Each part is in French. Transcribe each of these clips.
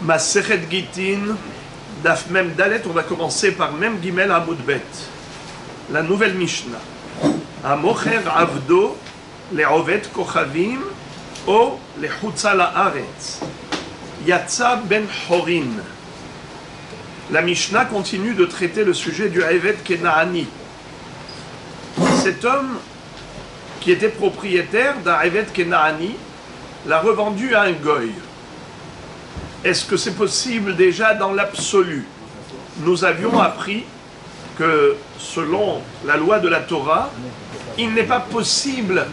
Masechet Gitin, Daf Mem Dalet, on va commencer par Mem Gimel Amud Bet, la nouvelle Mishnah. Amocher Avdo, les Ovet Kochavim, o les Chutza La'aretz, Yatsa Ben Horin. La Mishnah continue de traiter le sujet du Evet Kenaani. Cet homme qui était propriétaire d'un Evet Kenaani l'a revendu à un goy. Est-ce que c'est possible déjà dans l'absolu? Nous avions appris que selon la loi de la Torah, il n'est pas possible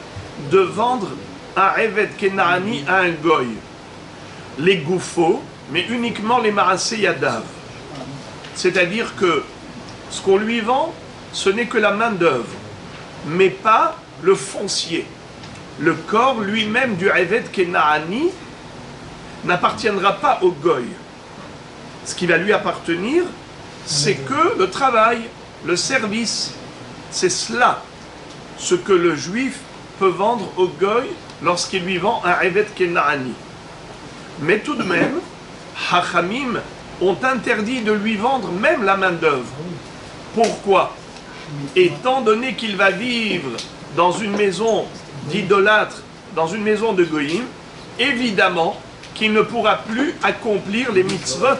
de vendre un Evet Kenaani à un goy. Les goufos, mais uniquement les Maaseh Yadav. C'est-à-dire que ce qu'on lui vend, ce n'est que la main-d'œuvre, mais pas le foncier. Le corps lui-même du Evet Kenaani n'appartiendra pas au goy. Ce qui va lui appartenir, c'est que le travail, le service. C'est cela, ce que le juif peut vendre au goy lorsqu'il lui vend un Evet Kenaani. Mais tout de même, Hachamim ont interdit de lui vendre même la main-d'œuvre. Pourquoi? Étant donné qu'il va vivre dans une maison d'idolâtres, dans une maison de goyim, évidemment qu'il ne pourra plus accomplir les mitzvot.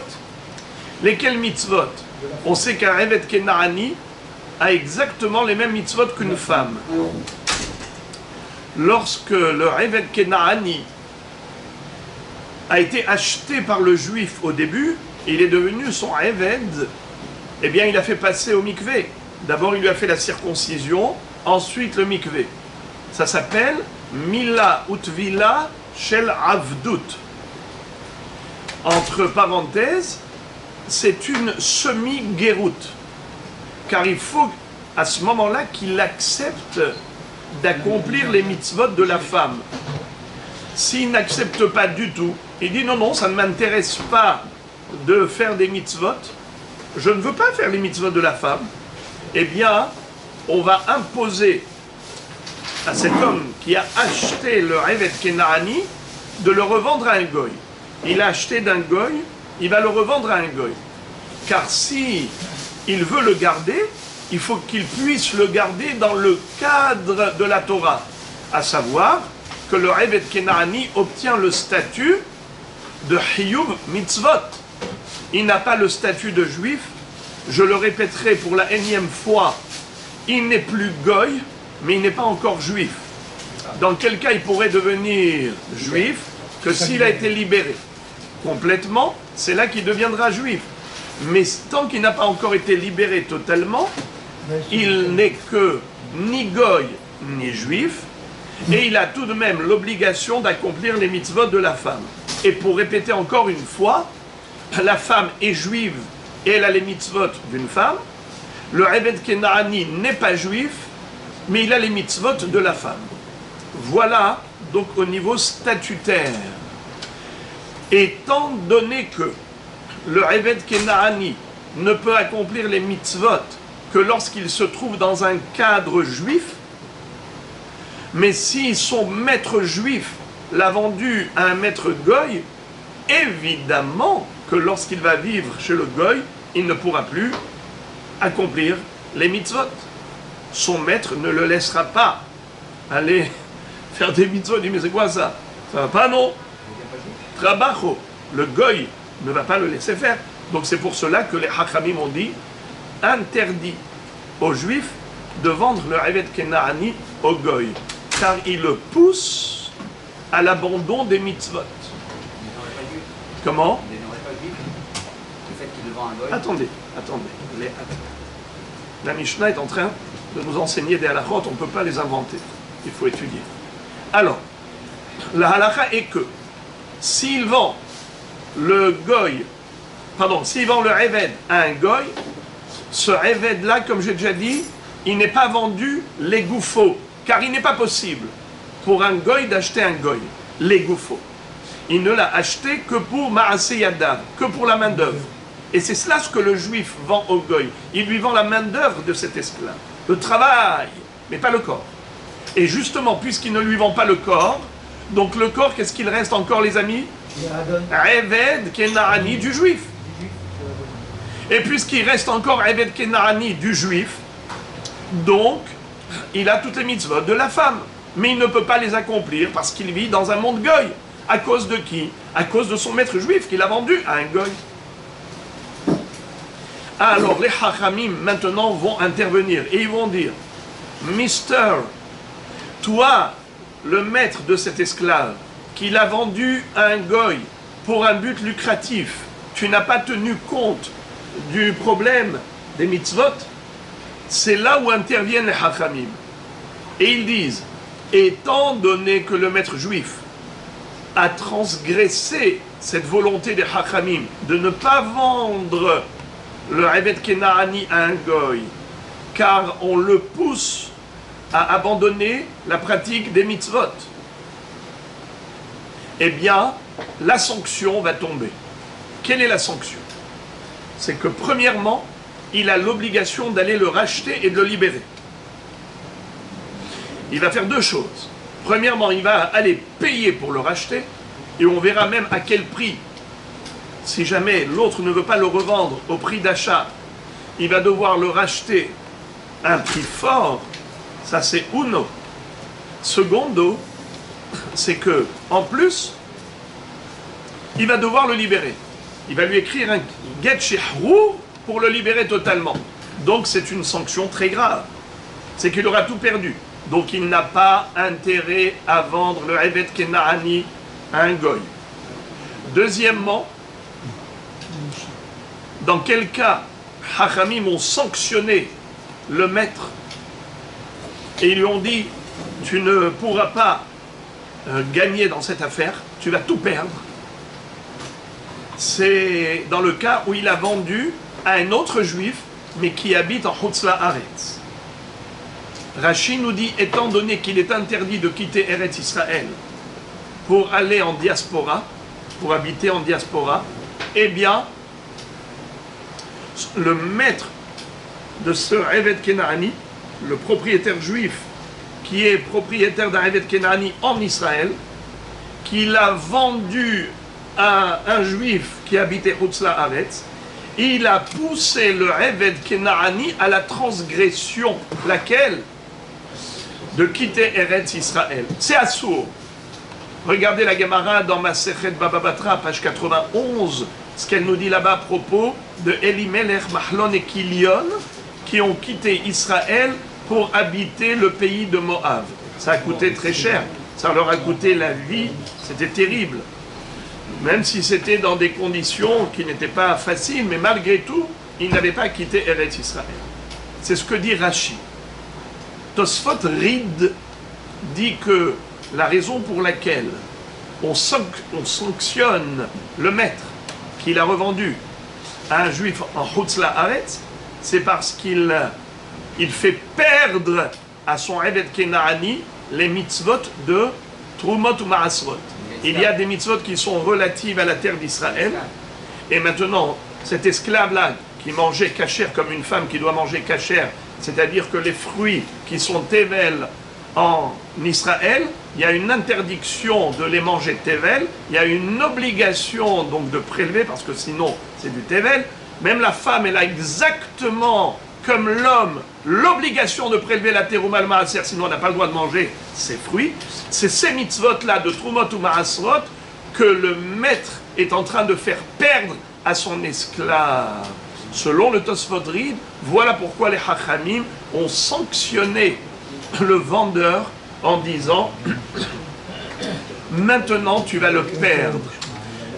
Lesquels mitzvot? On sait qu'un Evet Kenaani a exactement les mêmes mitzvot qu'une femme. Lorsque le Evet Kenaani a été acheté par le juif au début, il est devenu son Eved, eh bien il a fait passer au mikvé. D'abord il lui a fait la circoncision, ensuite le mikvé. Ça s'appelle Mila Utvila Shel Avdut. Entre parenthèses, c'est une semi-guéroute. Car il faut à ce moment-là qu'il accepte d'accomplir les mitzvot de la femme. S'il n'accepte pas du tout, il dit non, ça ne m'intéresse pas de faire des mitzvot, je ne veux pas faire les mitzvot de la femme, eh bien, on va imposer à cet homme qui a acheté le Evet Kenaani de le revendre à un goy. Il a acheté d'un goy, il va le revendre à un goy. Car si il veut le garder, il faut qu'il puisse le garder dans le cadre de la Torah, à savoir que le Evet Kenaani obtient le statut de Hiyuv Mitzvot. Il n'a pas le statut de juif. Je le répéterai pour la énième fois, il n'est plus goy, mais il n'est pas encore juif. Dans quel cas il pourrait devenir juif? Que s'il a été libéré complètement, c'est là qu'il deviendra juif. Mais tant qu'il n'a pas encore été libéré totalement, il n'est que ni goy ni juif, et il a tout de même l'obligation d'accomplir les mitzvot de la femme. Et pour répéter encore une fois, la femme est juive et elle a les mitzvot d'une femme. Le Evet Kenaani n'est pas juif, mais il a les mitzvot de la femme. Voilà donc au niveau statutaire. Étant donné que le Evet Kenaani ne peut accomplir les mitzvot que lorsqu'il se trouve dans un cadre juif, mais si son maître juif l'a vendu à un maître goy, évidemment que lorsqu'il va vivre chez le goy, il ne pourra plus accomplir les mitzvot. Son maître ne le laissera pas aller faire des mitzvot. Il dit, mais c'est quoi ça? Ça va pas, non? Trabajo. Le goy ne va pas le laisser faire. Donc c'est pour cela que les Hachamim ont dit, interdit aux juifs de vendre le Evet Kenaani au goy, car il le pousse à l'abandon des mitzvot. Comment? Attendez. La Mishnah est en train de nous enseigner des halakhot, on ne peut pas les inventer. Il faut étudier. Alors, la halakha est que s'il vend le Eved à un goy, ce Eved-là, comme j'ai déjà dit, il n'est pas vendu les goufos, car il n'est pas possible pour un goy d'acheter un goy, les goufos. Il ne l'a acheté que pour Maaseh Yadav, que pour la main-d'œuvre. Et c'est cela ce que le juif vend au goy. Il lui vend la main-d'œuvre de cet esclave, le travail, mais pas le corps. Et justement, puisqu'il ne lui vend pas le corps, donc le corps, qu'est-ce qu'il reste encore, les amis? Eved Kenaani du juif. Et puisqu'il reste encore Eved Kenaani du juif, donc il a toutes les mitzvot de la femme. Mais il ne peut pas les accomplir parce qu'il vit dans un monde goy. À cause de qui? À cause de son maître juif qu'il a vendu à un goy. Alors les hachamim maintenant vont intervenir et ils vont dire: Mister, toi, le maître de cet esclave, qu'il a vendu à un goy pour un but lucratif, tu n'as pas tenu compte du problème des mitzvot. C'est là où interviennent les hachamim. Et ils disent: étant donné que le maître juif a transgressé cette volonté des hachamim de ne pas vendre le Eved Kenaani à un goy, car on le pousse à abandonner la pratique des mitzvot, eh bien, la sanction va tomber. Quelle est la sanction? C'est que premièrement, il a l'obligation d'aller le racheter et de le libérer. Il va faire deux choses. Premièrement, il va aller payer pour le racheter, et on verra même à quel prix. Si jamais l'autre ne veut pas le revendre au prix d'achat, il va devoir le racheter à un prix fort. Ça, c'est uno. Secondo, c'est que, en plus, il va devoir le libérer. Il va lui écrire un get shehrou pour le libérer totalement. Donc, c'est une sanction très grave. C'est qu'il aura tout perdu. Donc, il n'a pas intérêt à vendre le Eved Kenaani à un goy. Deuxièmement, dans quel cas Hachamim ont sanctionné le maître et ils lui ont dit: tu ne pourras pas gagner dans cette affaire, tu vas tout perdre. C'est dans le cas où il a vendu à un autre juif mais qui habite en Chutz La'aretz. Rashi nous dit: étant donné qu'il est interdit de quitter Eretz Israël pour aller en diaspora, pour habiter en diaspora, eh bien, le maître de ce Eved Kenaani, le propriétaire juif qui est propriétaire d'un Eved Kenaani en Israël, qui l'a vendu à un juif qui habitait Chutz La'aretz, il a poussé le Eved Kenaani à la transgression, laquelle? De quitter Eretz Israël. C'est assourd. Regardez la Gemara dans Masechet Baba Batra, page 91, ce qu'elle nous dit là-bas à propos de Elimelech, Mahlon et Kilion, qui ont quitté Israël pour habiter le pays de Moab. Ça a coûté très cher. Ça leur a coûté la vie. C'était terrible. Même si c'était dans des conditions qui n'étaient pas faciles, mais malgré tout, ils n'avaient pas quitté Eretz Israël. C'est ce que dit Rashi. Tosfot Rid dit que la raison pour laquelle on sanctionne le maître qu'il a revendu à un juif en Chutz La'aretz, c'est parce qu'il fait perdre à son Eved Kenaani les mitzvot de Trumot ou Maasrot. Il y a des mitzvot qui sont relatives à la terre d'Israël, et maintenant, cet esclave-là qui mangeait kasher comme une femme qui doit manger kasher, c'est-à-dire que les fruits qui sont tevel en Israël, il y a une interdiction de les manger tevel, il y a une obligation donc de prélever, parce que sinon c'est du tevel. Même la femme, elle a exactement comme l'homme l'obligation de prélever la terouma al maaser, sinon elle n'a pas le droit de manger ses fruits. C'est ces mitzvot-là de Trumot ou Maasrot que le maître est en train de faire perdre à son esclave. Selon le Tosfot Rid, voilà pourquoi les Hachamim ont sanctionné le vendeur en disant: maintenant tu vas le perdre.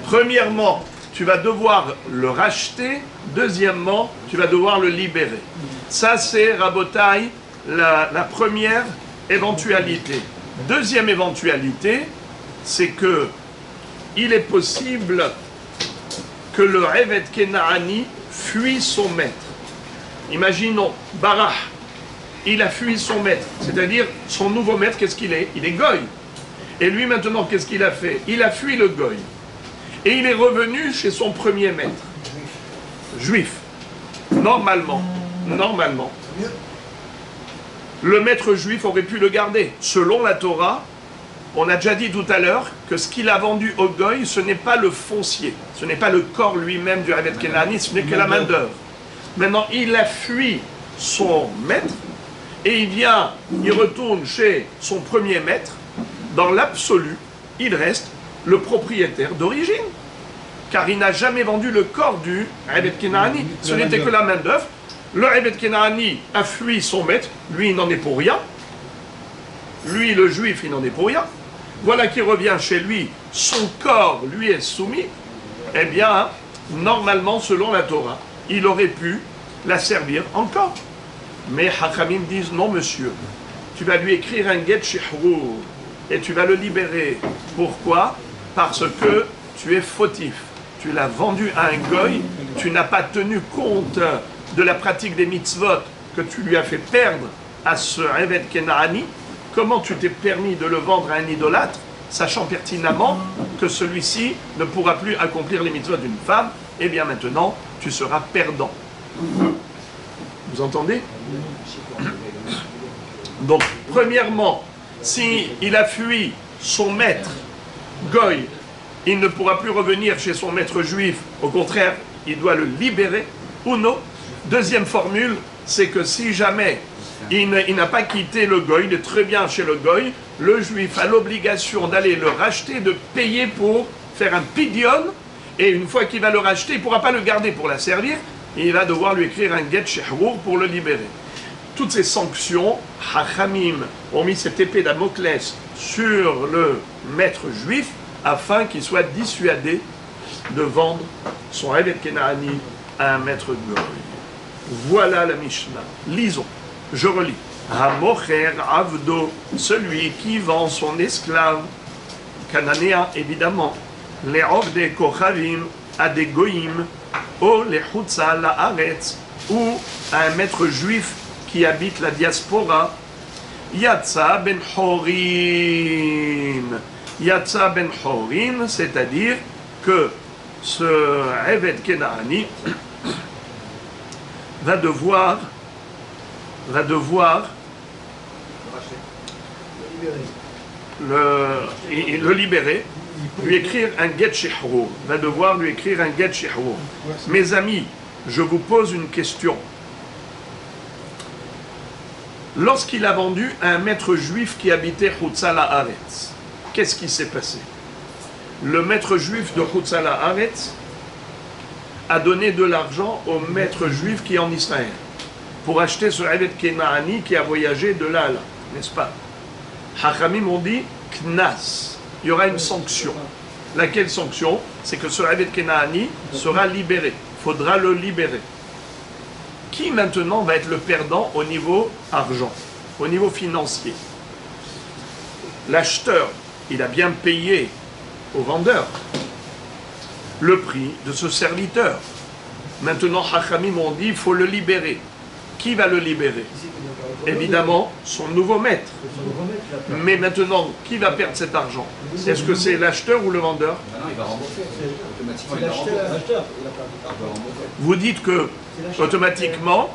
Premièrement, tu vas devoir le racheter. Deuxièmement, tu vas devoir le libérer. Ça, c'est, Rabotai, la première éventualité. Deuxième éventualité, c'est que il est possible que le Eved Kenaani fuit son maître. Imaginons, Barah, il a fui son maître, c'est-à-dire son nouveau maître, qu'est-ce qu'il est? Il est goy. Et lui maintenant, qu'est-ce qu'il a fait? Il a fui le goy. Et il est revenu chez son premier maître. Juif. Normalement, le maître juif aurait pu le garder. Selon la Torah, On a déjà dit tout à l'heure que ce qu'il a vendu au goy, ce n'est pas le foncier, ce n'est pas le corps lui-même du Eved Kenani, ce n'est que la main-d'œuvre. Maintenant, il a fui son maître et il retourne chez son premier maître. Dans l'absolu, il reste le propriétaire d'origine, car il n'a jamais vendu le corps du Eved Kenani. Ce n'était que la main-d'œuvre. Le Eved Kenani a fui son maître, lui il n'en est pour rien. Lui, le juif, il n'en est pour rien. Voilà qu'il revient chez lui, son corps lui est soumis. Eh bien, normalement, selon la Torah, il aurait pu la servir encore. Mais Hachamim disent non, monsieur, tu vas lui écrire un get shihrur et tu vas le libérer. Pourquoi? Parce que tu es fautif. Tu l'as vendu à un goy, tu n'as pas tenu compte de la pratique des mitzvot que tu lui as fait perdre à ce Eved Kenani. Comment tu t'es permis de le vendre à un idolâtre, sachant pertinemment que celui-ci ne pourra plus accomplir les mitzvot d'une femme? Eh bien maintenant, tu seras perdant. Vous entendez? Donc, premièrement, s'il a fui son maître goy, il ne pourra plus revenir chez son maître juif. Au contraire, il doit le libérer. Ou non. Deuxième formule, c'est que si jamais il n'a pas quitté le goy, il est très bien chez le goy, le juif a l'obligation d'aller le racheter, de payer pour faire un pidyon, et une fois qu'il va le racheter, il ne pourra pas le garder pour la servir, et il va devoir lui écrire un get shihrur pour le libérer. Toutes ces sanctions, Hachamim ont mis cette épée Damoclès sur le maître juif afin qu'il soit dissuadé de vendre son Eved Kenani à un maître goy. Voilà la Mishnah. Lisons. Je relis. Hamocher avdo, celui qui vend son esclave, cananéen évidemment, les ovde kochavim à des goïm, ou les chutza la haaretz, ou à un maître juif qui habite la diaspora, yatsa ben chorin. Yatsa ben chorin, c'est-à-dire que ce Eved Kenani va devoir le libérer, lui écrire un get shihrur, va devoir lui écrire un get shihrur. Mes amis, je vous pose une question. Lorsqu'il a vendu à un maître juif qui habitait Hutzala Haaretz, qu'est-ce qui s'est passé? Le maître juif de Hutzala Haaretz a donné de l'argent au maître juif qui est en Israël pour acheter ce Eved Kenani qui a voyagé de là à là, n'est-ce pas? Hachamim ont dit Knas, il y aura une sanction. Laquelle sanction? C'est que ce Eved Kenani sera libéré, il faudra le libérer. Qui maintenant va être le perdant au niveau argent, au niveau financier? L'acheteur, il a bien payé au vendeur le prix de ce serviteur. Maintenant, Hachamim ont dit il faut le libérer. Qui va le libérer? Évidemment, son nouveau maître. Mais maintenant, qui va perdre cet argent? Est-ce que c'est l'acheteur ou le vendeur? Non, il va rembourser. Automatiquement, Vous dites que, automatiquement,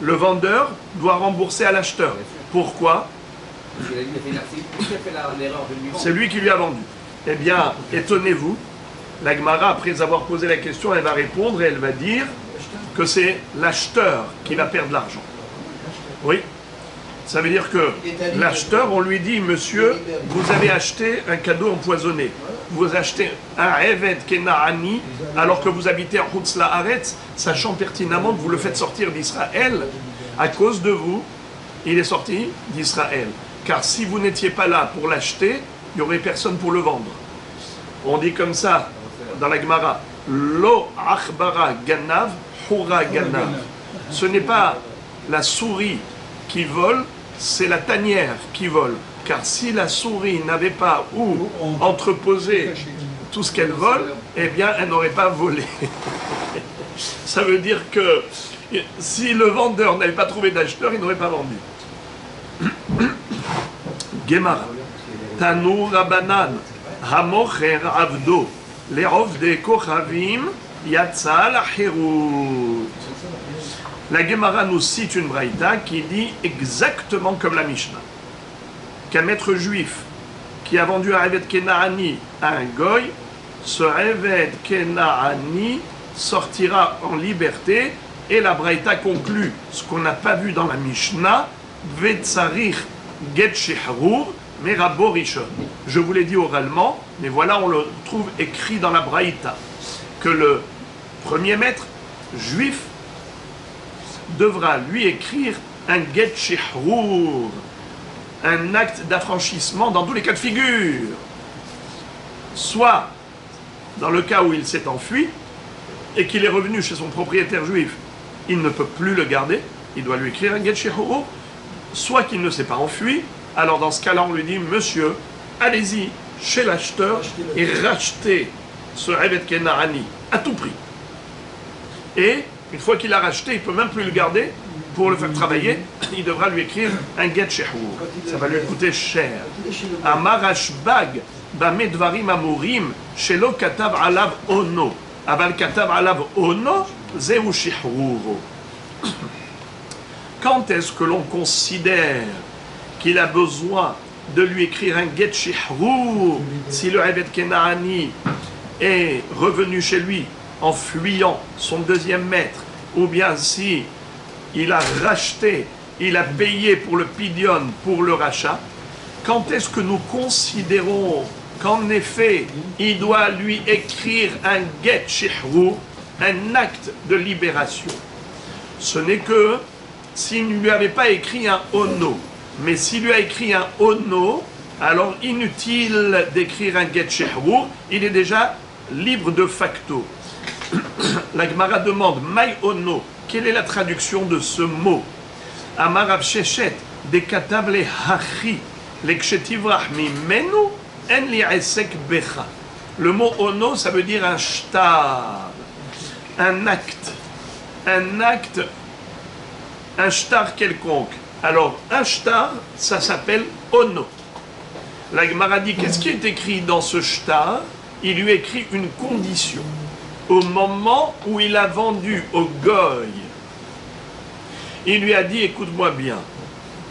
le vendeur doit rembourser à l'acheteur. Pourquoi? C'est lui qui lui a vendu. Eh bien, étonnez-vous, la Gemara, après avoir posé la question, elle va répondre et elle va dire que c'est l'acheteur qui va perdre l'argent. Oui. Ça veut dire que l'acheteur, on lui dit, monsieur, vous avez acheté un cadeau empoisonné. Vous achetez un Eved Kenani alors que vous habitez en Hutzla Haaretz, sachant pertinemment que vous le faites sortir d'Israël. À cause de vous, il est sorti d'Israël. Car si vous n'étiez pas là pour l'acheter, il n'y aurait personne pour le vendre. On dit comme ça dans la Gemara, Lo achbara ganav, hura ganav. Ce n'est pas la souris qui vole, c'est la tanière qui vole. Car si la souris n'avait pas où entreposer tout ce qu'elle vole, eh bien, elle n'aurait pas volé. Ça veut dire que si le vendeur n'avait pas trouvé d'acheteur, il n'aurait pas vendu. Gemara. Tanu Rabanan. Hamocher Avdo. Le'ovde Kochavim. Yatsa Lahirut. La Gemara nous cite une braïta qui dit exactement comme la Mishnah qu'un maître juif qui a vendu un Eved Kenaani à un Goy, ce Eved Kenaani sortira en liberté, et la Braïta conclut ce qu'on n'a pas vu dans la Mishnah, Vetzarich Get Shehrur, Merabo Rishon. Je vous l'ai dit oralement, mais voilà, on le trouve écrit dans la Braïta, que le premier maître juif devra lui écrire un Get Shehrur, un acte d'affranchissement dans tous les cas de figure. Soit dans le cas où il s'est enfui et qu'il est revenu chez son propriétaire juif, il ne peut plus le garder, il doit lui écrire un Get Shehrur, soit qu'il ne s'est pas enfui, alors dans ce cas-là on lui dit, monsieur, allez-y chez l'acheteur et rachetez ce Eved Kenaani à tout prix. Et une fois qu'il a racheté, il ne peut même plus le garder. Pour le faire travailler, il devra lui écrire un Get Shehrur. Ça va lui coûter cher. Amar Rashbag, Bamedvarim Amurim, Shelo Katav Alav Ono. Aval Katav Alav Ono, Zeu Shehruro. Quand est-ce que l'on considère qu'il a besoin de lui écrire un Get Shehrur si le Eved Kenaani est revenu chez lui en fuyant son deuxième maître, ou bien si il a racheté, il a payé pour le pidion, pour le rachat, quand est-ce que nous considérons qu'en effet, il doit lui écrire un Get Shehrur, un acte de libération? Ce n'est que s'il ne lui avait pas écrit un Ono. Mais s'il lui a écrit un Ono, alors inutile d'écrire un Get Shehrur, il est déjà libre de facto. La Gemara demande, Maï Ono, quelle est la traduction de ce mot? Amar Rav Sheshet, de Katav le Hachi, le Kshetivra Mimenu, en li Esek Becha. Le mot Ono, ça veut dire un shtar, un acte, un shtar quelconque. Alors, un shtar, ça s'appelle Ono. La Gemara dit, qu'est-ce qui est écrit dans ce shtar? Il lui écrit une condition. Au moment où il a vendu au Goy, il lui a dit, écoute-moi bien,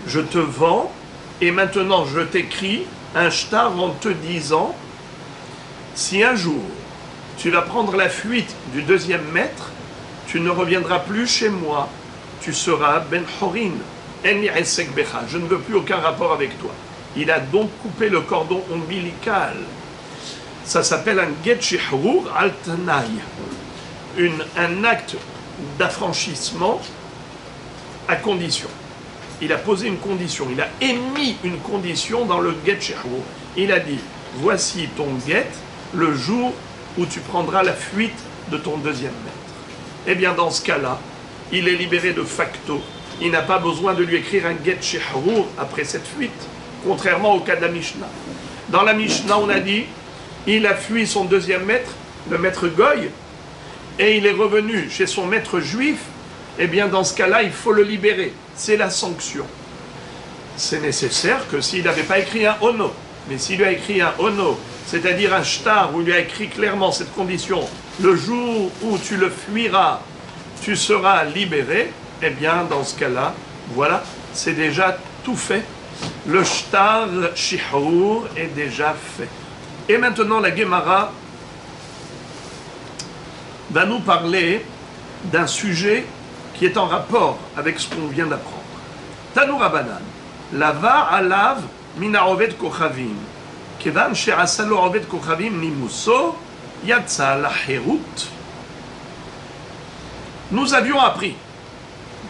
je te vends et maintenant je t'écris un shtar en te disant, si un jour tu vas prendre la fuite du deuxième maître, tu ne reviendras plus chez moi, tu seras Ben Horin, je ne veux plus aucun rapport avec toi. Il a donc coupé le cordon ombilical. Ça s'appelle un Get Shehrur al Tanai, un acte d'affranchissement à condition. Il a posé une condition, il a émis une condition dans le Get Shehrur. Il a dit, voici ton Get le jour où tu prendras la fuite de ton deuxième maître. Eh bien dans ce cas-là, il est libéré de facto. Il n'a pas besoin de lui écrire un Get Shehrur après cette fuite, contrairement au cas de la Mishnah. Dans la Mishnah, on a dit, il a fui son deuxième maître, le maître Goy, et il est revenu chez son maître juif. Eh bien, dans ce cas-là, il faut le libérer. C'est la sanction. C'est nécessaire que s'il n'avait pas écrit un Ono, mais s'il lui a écrit un Ono, c'est-à-dire un shtar où il lui a écrit clairement cette condition, le jour où tu le fuiras, tu seras libéré, eh bien, dans ce cas-là, voilà, c'est déjà tout fait. Le shtar shehrur est déjà fait. Et maintenant, la Gemara va nous parler d'un sujet qui est en rapport avec ce qu'on vient d'apprendre. Tanu Rabbanan, lava alav mina oved kochavim, kevan she'asa lo oved kochavim nimuso, yatsa la herut. Nous avions appris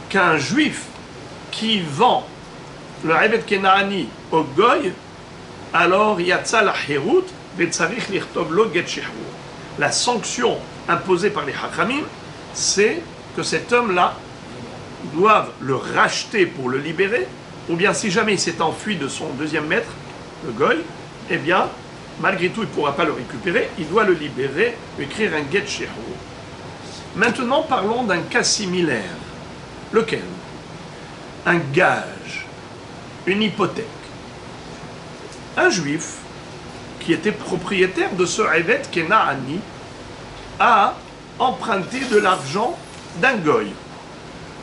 qu'un juif qui vend le Eved Kenaani au Goy, alors yatsa la herut, vetzarich lichtov lo get shehrur. La sanction imposée par les Hachamim, c'est que cet homme-là doive le racheter pour le libérer, ou bien si jamais il s'est enfui de son deuxième maître, le Goy, eh bien, malgré tout, il ne pourra pas le récupérer, il doit le libérer, écrire un Get Shehrur. Maintenant, parlons d'un cas similaire. Lequel? Un gage, une hypothèque. Un juif qui était propriétaire de ce Eved Kenaani a emprunté de l'argent d'un Goy.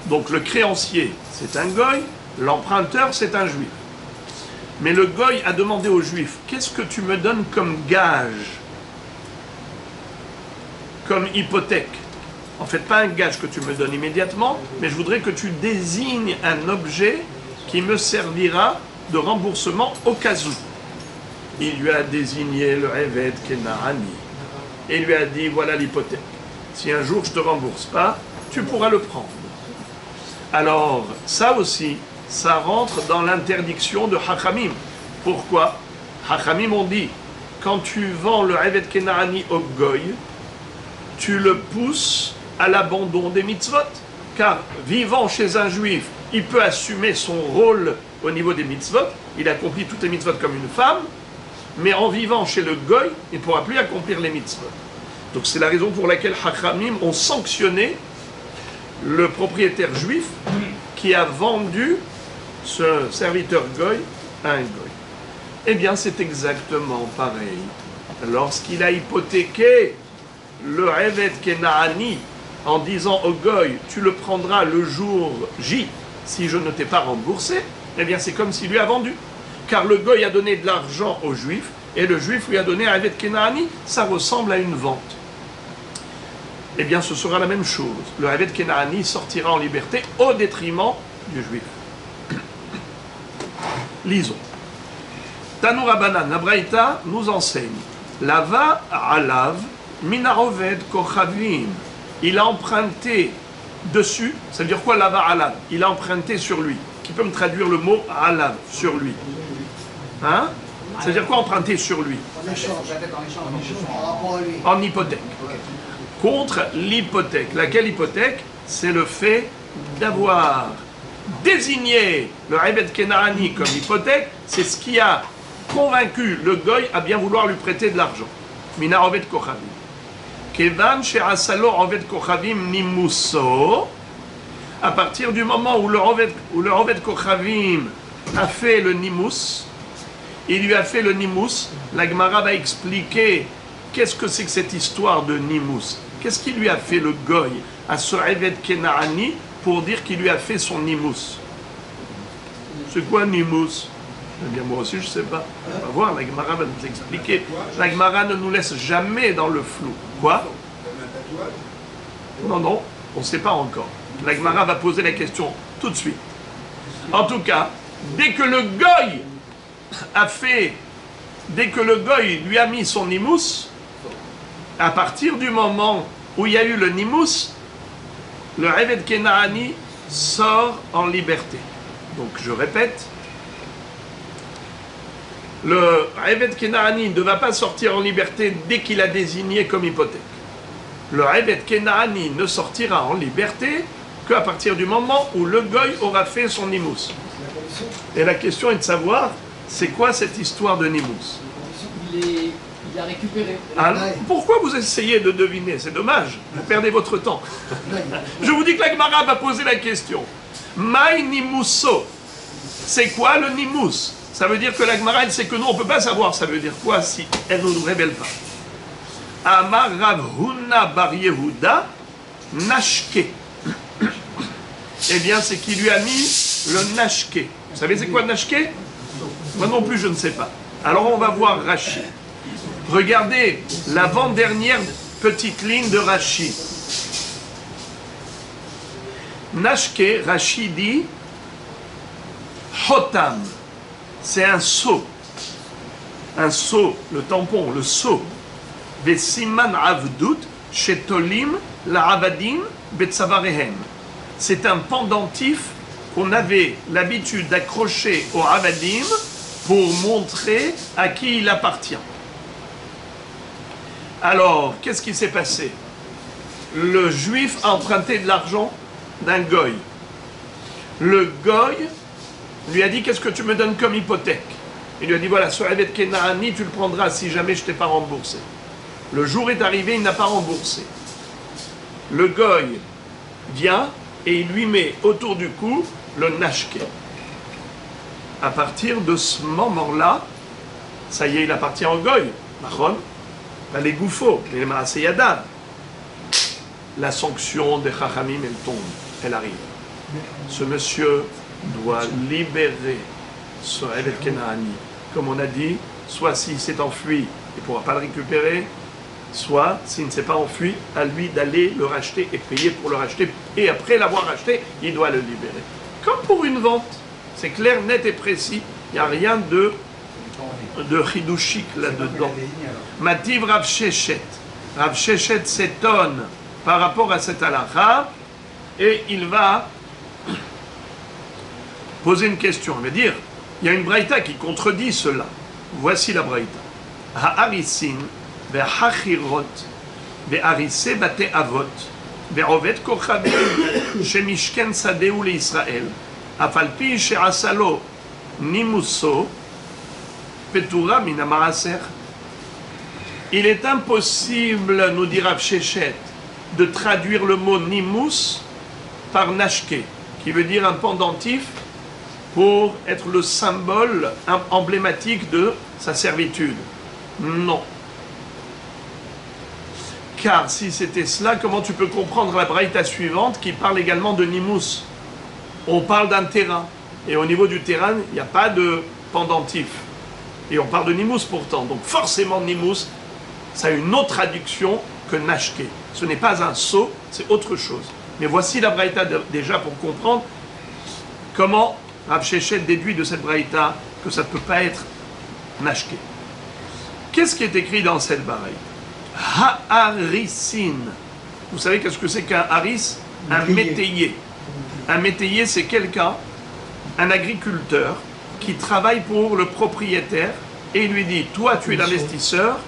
Donc le créancier, c'est un Goy, l'emprunteur, c'est un juif. Mais le goy a demandé aux juifs, qu'est-ce que tu me donnes comme gage, comme hypothèque? En fait, pas un gage que tu me donnes immédiatement, mais je voudrais que tu désignes un objet qui me servira de remboursement au cas où. Il lui a désigné le Eved Kena'ani et lui a dit, voilà l'hypothèque. Si un jour je ne te rembourse pas, tu pourras le prendre. Alors, ça aussi, ça rentre dans l'interdiction de Hachamim. Pourquoi? Hachamim ont dit, quand tu vends le Eved Kena'ani au Goy, tu le pousses à l'abandon des mitzvot. Car vivant chez un juif, il peut assumer son rôle au niveau des mitzvot, il accomplit toutes les mitzvot comme une femme, mais en vivant chez le Goy, il ne pourra plus accomplir les mitzvot. Donc c'est la raison pour laquelle Hachamim ont sanctionné le propriétaire juif qui a vendu ce serviteur Goy à un Goy. Eh bien c'est exactement pareil. Lorsqu'il a hypothéqué le Eved Kena'ani en disant au Goy, tu le prendras le jour J si je ne t'ai pas remboursé, eh bien c'est comme s'il lui a vendu. Car le Goy a donné de l'argent au Juif, et le Juif lui a donné un Eved Kena'ani, ça ressemble à une vente. Eh bien ce sera la même chose. Le Eved Kena'ani sortira en liberté au détriment du Juif. Lisons. Tanu Rabbanan, la Braïta nous enseigne. Lava alav minaroved kochavim. Il a emprunté dessus, ça veut dire quoi lava alav? Il a emprunté sur lui. Qui peut me traduire le mot alav, sur lui? Hein? Ça veut dire quoi emprunter sur lui? En échange, par rapport à lui. En hypothèque. Contre l'hypothèque. Laquelle hypothèque? C'est le fait d'avoir désigné le Eved Kena'ani comme hypothèque. C'est ce qui a convaincu le Goy à bien vouloir lui prêter de l'argent. Mina Oved Kochavim. Kevan she'asalo Oved Kochavim nimuso. À partir du moment où le Oved Kochavim a fait le nimus, il lui a fait le nimus, la Gemara va expliquer qu'est-ce que c'est que cette histoire de nimus. Qu'est-ce qu'il lui a fait le Goy à ce Eved Kena'ani pour dire qu'il lui a fait son nimus? C'est quoi nimus? Eh bien moi aussi je ne sais pas. On va voir, la Gemara va nous expliquer. La Gemara ne nous laisse jamais dans le flou. Quoi? Non, on ne sait pas encore. La Gemara va poser la question tout de suite. En tout cas, dès que le Goy lui a mis son nimus, à partir du moment où il y a eu le nimus, le Eved Kena'ani sort en liberté. Donc je répète, le Eved Kena'ani ne va pas sortir en liberté dès qu'il a désigné comme hypothèque. Le Eved Kena'ani ne sortira en liberté qu'à partir du moment où le Goy aura fait son nimus. Et la question est de savoir, c'est quoi cette histoire de nimus? Il a récupéré. Alors, pourquoi vous essayez de deviner? C'est dommage, vous perdez votre temps. Je vous dis que la Gemara va poser la question. Mai nimuso. C'est quoi le nimus? Ça veut dire que la Gemara, elle sait que nous, on ne peut pas savoir ça veut dire quoi si elle ne nous révèle pas. Amar Rav Huna bar Yehuda Nashke. Eh bien, c'est qu'il lui a mis le Nashke. Vous savez c'est quoi Nashke? Moi non plus, je ne sais pas. Alors, on va voir Rashi. Regardez l'avant-dernière petite ligne de Rashi. Nashke, Rashi dit Hotam. C'est un seau. Un seau, le tampon, le seau. Vesiman avdut shetolim la avadim betsavarehem. C'est un pendentif qu'on avait l'habitude d'accrocher au avadim pour montrer à qui il appartient. Alors, qu'est-ce qui s'est passé? Le juif a emprunté de l'argent d'un goy. Le goy lui a dit, qu'est-ce que tu me donnes comme hypothèque? Il lui a dit, voilà, sur Eved Kena'ani, tu le prendras si jamais je ne t'ai pas remboursé. Le jour est arrivé, il n'a pas remboursé. Le goy vient et il lui met autour du cou le nashke. À partir de ce moment-là, ça y est, il appartient au goy. Mahon, les gouffos, les maaseyadad. La sanction des chachamim, elle tombe, elle arrive. Ce monsieur doit libérer ce Eved Kenaani. Comme on a dit, soit s'il s'est enfui, il ne pourra pas le récupérer, soit s'il ne s'est pas enfui, à lui d'aller le racheter et payer pour le racheter. Et après l'avoir racheté, il doit le libérer. Comme pour une vente, c'est clair, net et précis, il n'y a rien de chidushik là-dedans. Mativ Rav Sheshet. Rav Sheshet s'étonne par rapport à cette halakha et il va poser une question. Il va dire, il y a une braïta qui contredit cela. Voici la braïta. Ha'arisin ve'hachirot ve'arise bate avot ve'ovet kochavim shemishken sadeu leIsraël afalpi she'asalo nimuso petura min ha'maaser. Il est impossible, nous dit Rav Sheshet, de traduire le mot nimus par nashke, qui veut dire un pendentif pour être le symbole emblématique de sa servitude. Non. Car si c'était cela, comment tu peux comprendre la braïta suivante qui parle également de nimus? On parle d'un terrain, et au niveau du terrain, il n'y a pas de pendentif. Et on parle de nimus pourtant, donc forcément nimus, ça a une autre traduction que nashke. Ce n'est pas un sceau, c'est autre chose. Mais voici la braïta déjà pour comprendre comment Rav Sheshet déduit de cette braïta que ça ne peut pas être nashke. Qu'est-ce qui est écrit dans cette braïta? Ha'arisin. Vous savez qu'est-ce que c'est qu'un haris? Un métayer. Un métayer, c'est quelqu'un, un agriculteur, qui travaille pour le propriétaire et il lui dit, toi tu es l'investisseur,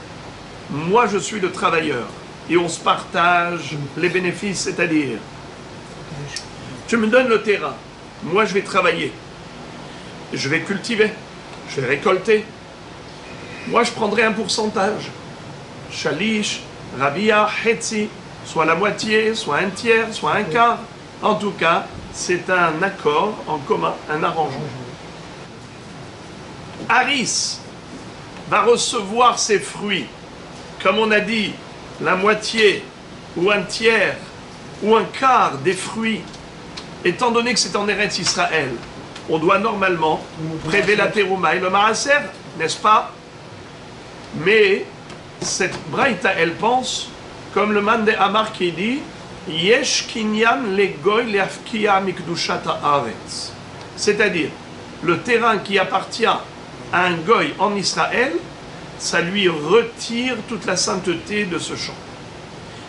moi je suis le travailleur. Et on se partage les bénéfices, c'est-à-dire, tu me donnes le terrain, moi je vais travailler, je vais cultiver, je vais récolter. Moi je prendrai un pourcentage, shalish, rabia, hetzi, soit la moitié, soit un tiers, soit un quart. En tout cas, c'est un accord en commun, un arrangement. Haris va recevoir ses fruits, comme on a dit, la moitié ou un tiers ou un quart des fruits, étant donné que c'est en Eretz Israël, on doit normalement prélever la terouma et le maaser, n'est-ce pas? Mais cette braïta, elle pense, comme le man de Amar qui dit, Yesh kinyan le goy leafkia mikdushat haaretz. C'est-à-dire, le terrain qui appartient à un goy en Israël, ça lui retire toute la sainteté de ce champ.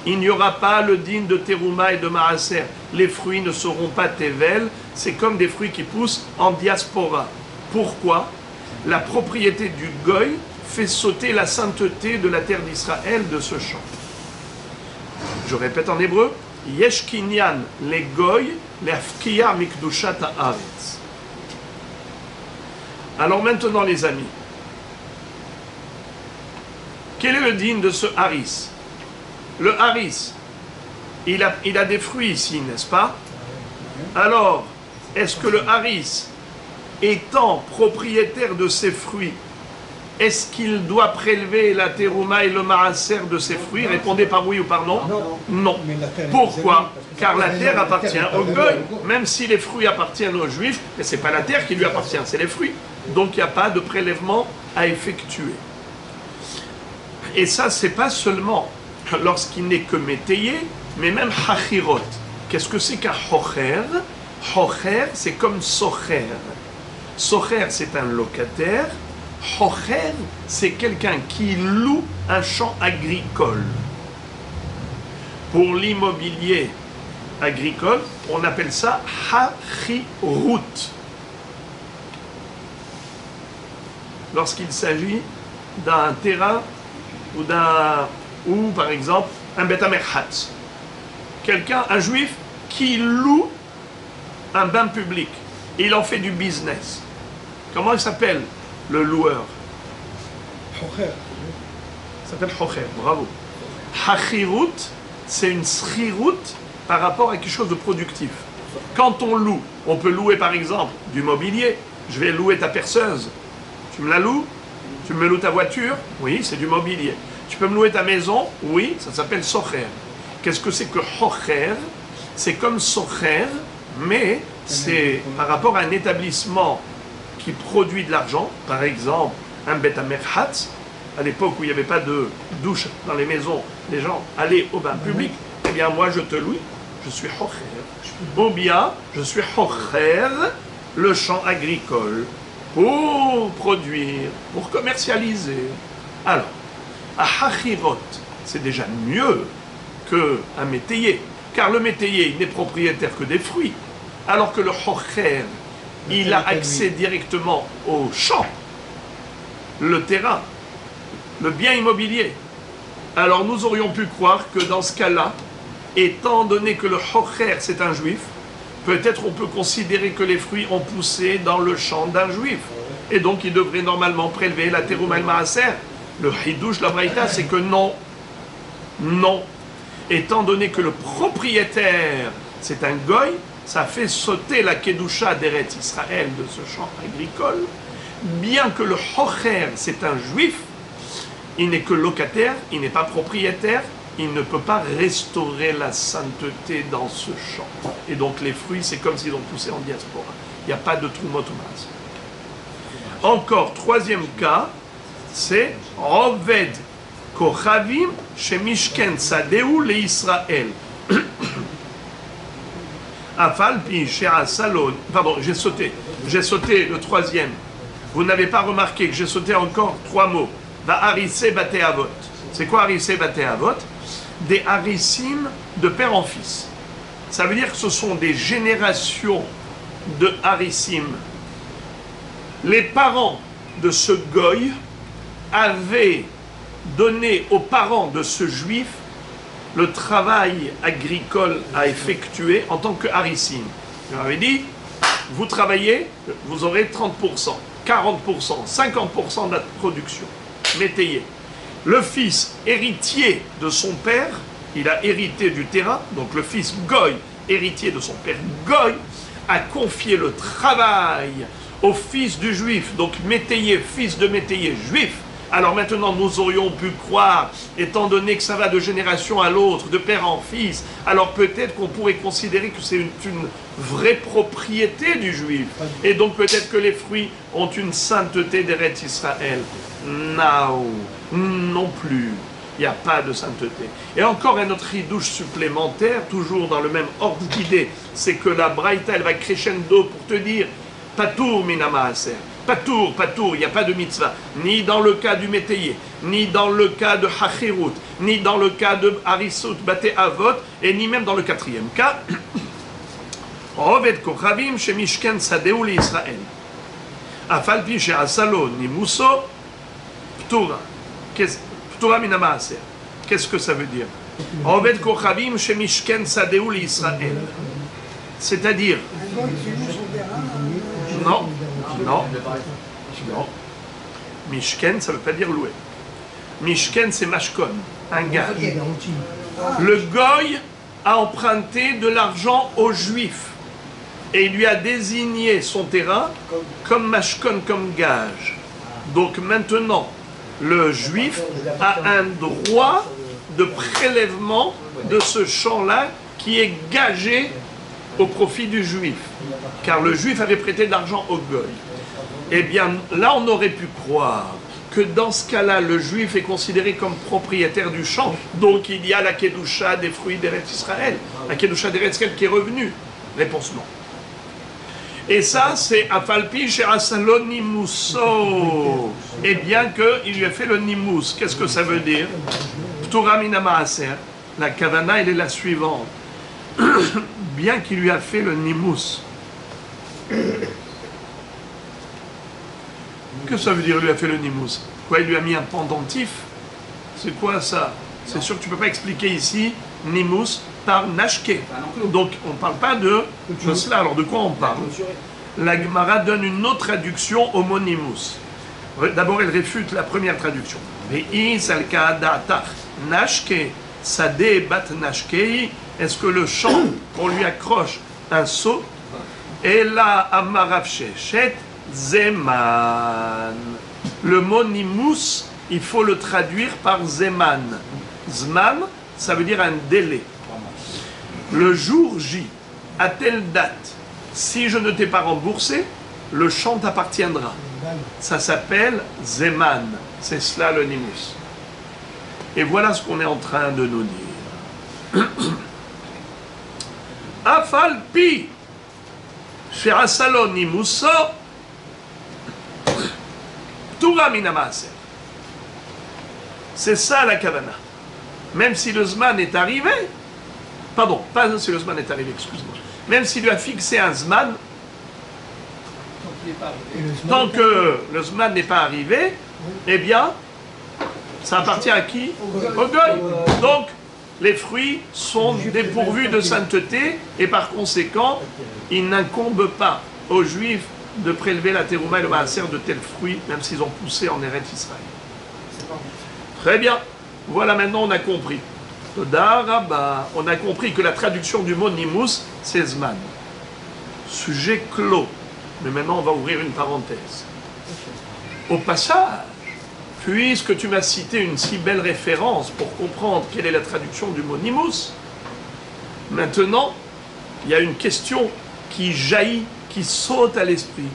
Il n'y aura pas le digne de terouma et de maaser. Les fruits ne seront pas tevel, c'est comme des fruits qui poussent en diaspora. Pourquoi? La propriété du goy fait sauter la sainteté de la terre d'Israël de ce champ. Je répète en hébreu, Yesh kinyan le goy leafkia mikdushat haaretz. Alors maintenant les amis, quel est le digne de ce haris? Le haris, il a des fruits ici, n'est-ce pas? Alors, est-ce que le haris, étant propriétaire de ses fruits, est-ce qu'il doit prélever la terouma et le maaser de ses fruits? Répondez par oui ou par non. Non. Pourquoi? Car la terre appartient au goy, même si les fruits appartiennent aux juifs, mais ce n'est pas la terre qui lui appartient, c'est les fruits. Donc il n'y a pas de prélèvement à effectuer. Et ça, c'est pas seulement lorsqu'il n'est que métayer, mais même hachirot. Qu'est-ce que c'est qu'un hocher? Hocher, c'est comme socher. Socher, c'est un locataire. Hocher, c'est quelqu'un qui loue un champ agricole. Pour l'immobilier agricole, on appelle ça hachirut. Lorsqu'il s'agit d'un terrain ou par exemple un bet hamerhatz. Quelqu'un, un juif, qui loue un bain public et il en fait du business. Comment il s'appelle le loueur? Hocher. Il s'appelle Hocher, bravo. Hachirut, c'est une srirut par rapport à quelque chose de productif. Quand on loue, on peut louer par exemple du mobilier. Je vais louer ta perceuse. Tu me la loues? Tu me loues ta voiture? Oui, c'est du mobilier. Tu peux me louer ta maison? Oui, ça s'appelle socher. Qu'est-ce que c'est que hocher? C'est comme socher, mais c'est par rapport à un établissement qui produit de l'argent, par exemple un Bet HaMerchatz, à l'époque où il n'y avait pas de douche dans les maisons, les gens allaient au bain public, eh bien moi je te loue, je suis Hocher. Ou bien je suis Hocher, le champ agricole, pour produire, pour commercialiser. Alors, à Hachirot, c'est déjà mieux qu'un métayer, car le métayer, il n'est propriétaire que des fruits, alors que le Hocher, il a accès directement au champ, le terrain, le bien immobilier. Alors nous aurions pu croire que dans ce cas-là, étant donné que le Hocher c'est un juif, peut-être on peut considérer que les fruits ont poussé dans le champ d'un juif. Et donc il devrait normalement prélever la terouma el maaser. Le Hidouche, la Braïta, c'est que non. Non. Étant donné que le propriétaire c'est un goy, ça fait sauter la Kedusha d'Eretz Israël de ce champ agricole. Bien que le Hocher c'est un juif, il n'est que locataire, il n'est pas propriétaire, il ne peut pas restaurer la sainteté dans ce champ. Et donc les fruits, c'est comme s'ils ont poussé en diaspora. Il n'y a pas de Trumot Umas. Encore, troisième cas, c'est Oved Kochavim Shemishken Sadeu le Israël. Afal pi Salon. Pardon, j'ai sauté le troisième. Vous n'avez pas remarqué que j'ai sauté encore 3 mots. Va harissé bate avot. C'est quoi harissé bate avot? Des harissim de père en fils. Ça veut dire que ce sont des générations de harissim. Les parents de ce goy avaient donné aux parents de ce juif le travail agricole à effectuer en tant que harissim. Je leur avais dit, vous travaillez, vous aurez 30%, 40%, 50% de la production. Métayer. Le fils héritier de son père, il a hérité du terrain, donc le fils goy, héritier de son père goy, a confié le travail au fils du juif, donc métayer, fils de métayer juif. Alors maintenant, nous aurions pu croire, étant donné que ça va de génération à l'autre, de père en fils, alors peut-être qu'on pourrait considérer que c'est une vraie propriété du juif. Et donc peut-être que les fruits ont une sainteté d'Eretz Israël. Non plus. Il n'y a pas de sainteté. Et encore un autre ridouche supplémentaire, toujours dans le même ordre d'idée, c'est que la Braïta, elle va crescendo pour te dire Patour minamaaser. Patour, il n'y a pas de mitzvah, ni dans le cas du métayer, ni dans le cas de Hachirut, ni dans le cas de Harisut Bate Avot, et ni même dans le quatrième cas, Oved Kochavim Shemishken Sadeu li Israël. Afal pi she'asalo nimuso ptura. Ptura minamaaser. Qu'est-ce que ça veut dire? Oved Kochavim Shemishken Sadeu li Israël. C'est-à-dire, non. Mishken, ça ne veut pas dire louer. Mishken, c'est mashkon, un gage. Le goy a emprunté de l'argent aux juifs et il lui a désigné son terrain comme mashkon, comme gage. Donc maintenant, le juif a un droit de prélèvement de ce champ-là qui est gagé au profit du juif, car le juif avait prêté de l'argent au goy. Eh bien, là, on aurait pu croire que dans ce cas-là, le juif est considéré comme propriétaire du champ, donc il y a la kedusha des fruits d'Eretz Israël, la kedusha d'Eretz Israël qui est revenue. Réponse non. Et ça, c'est Afalpi chez Asalon Nimuso. Et bien qu'il lui a fait le nimous, qu'est-ce que ça veut dire? Ptura minamaaser. La kavana, elle est la suivante. Bien qu'il lui a fait le nimous. Que ça veut dire, lui a fait le nimous? Quoi, il lui a mis un pendentif? C'est quoi ça? C'est sûr que tu ne peux pas expliquer ici nimous par nashke. Donc on ne parle pas de cela. Alors de quoi on parle? La Gemara donne une autre traduction au mot nimous. D'abord, elle réfute la première traduction. Nashke sade bat nashkei. Est-ce que le champ, on lui accroche un seau? Et là, amarav shechet zeman. Le mot nimous, il faut le traduire par zeman. Zman, ça veut dire un délai. Le jour J, à telle date, si je ne t'ai pas remboursé, le champ t'appartiendra. Ça s'appelle Zeman. C'est cela le Nimus. Et voilà ce qu'on est en train de nous dire. Afal pi she'asalo nimuso ptura min hamaaser. C'est ça la kavana. Même si le Zman est arrivé, pardon, pas si le Zman est arrivé, excuse-moi. Même s'il lui a fixé un Zman, tant que le Zman n'est pas arrivé, eh bien, ça appartient à qui? Au Goy. Donc, les fruits sont dépourvus de sainteté et par conséquent, il n'incombe pas aux Juifs de prélever la terouma et le maaser de tels fruits, même s'ils ont poussé en Eretz Israël. Très bien. Voilà, maintenant on a compris. Toda Rabba. On a compris que la traduction du mot Nimus, c'est Zman. Sujet clos. Mais maintenant on va ouvrir une parenthèse. Au passage, puisque tu m'as cité une si belle référence pour comprendre quelle est la traduction du mot Nimus, maintenant, il y a une question qui jaillit, qui saute à l'esprit.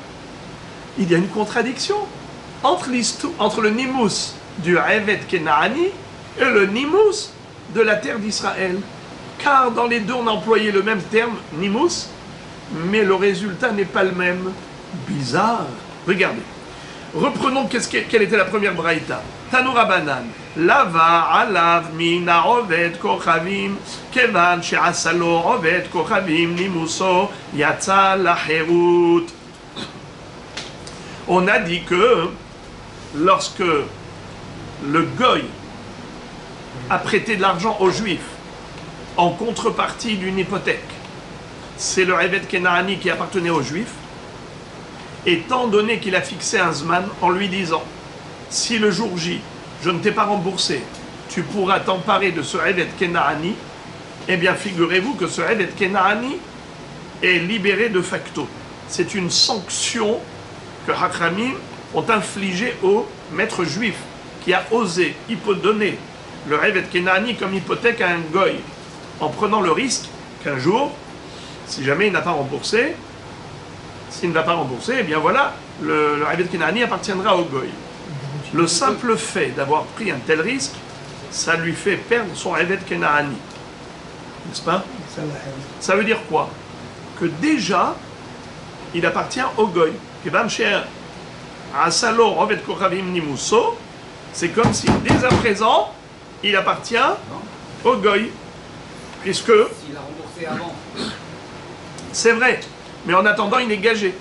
Il y a une contradiction entre le Nimus du Evet Kenaani et le Nimus de la terre d'Israël. Car dans les deux, on a employé le même terme, Nimus, mais le résultat n'est pas le même. Bizarre. Regardez. Reprenons quelle était la première braïta. Tanura Banan. Lava alav mina oved kochavim kevan she'asalo oved kochavim nimuso yatsa laherut. On a dit que lorsque le Goy a prêté de l'argent aux Juifs en contrepartie d'une hypothèque, c'est le Evet Kenaani qui appartenait aux Juifs, étant donné qu'il a fixé un Zman en lui disant si le jour J, je ne t'ai pas remboursé, tu pourras t'emparer de ce Evet Kenaani, eh bien figurez-vous que ce Evet Kenaani est libéré de facto. C'est une sanction que Hachamim ont infligée au maître juif qui a osé donner le Evet Kenaani comme hypothèque à un Goy en prenant le risque qu'un jour, si jamais il n'a pas remboursé, s'il ne va pas rembourser, eh bien voilà, le Evet Kenaani appartiendra au Goy. Le simple fait d'avoir pris un tel risque, ça lui fait perdre son Evet Kenaani. N'est-ce pas? Ça veut dire quoi? Que déjà, il appartient au Goy. C'est comme si, dès à présent, il appartient au Goy. Puisque... S'il a remboursé avant. C'est vrai. Mais en attendant, il est gagé.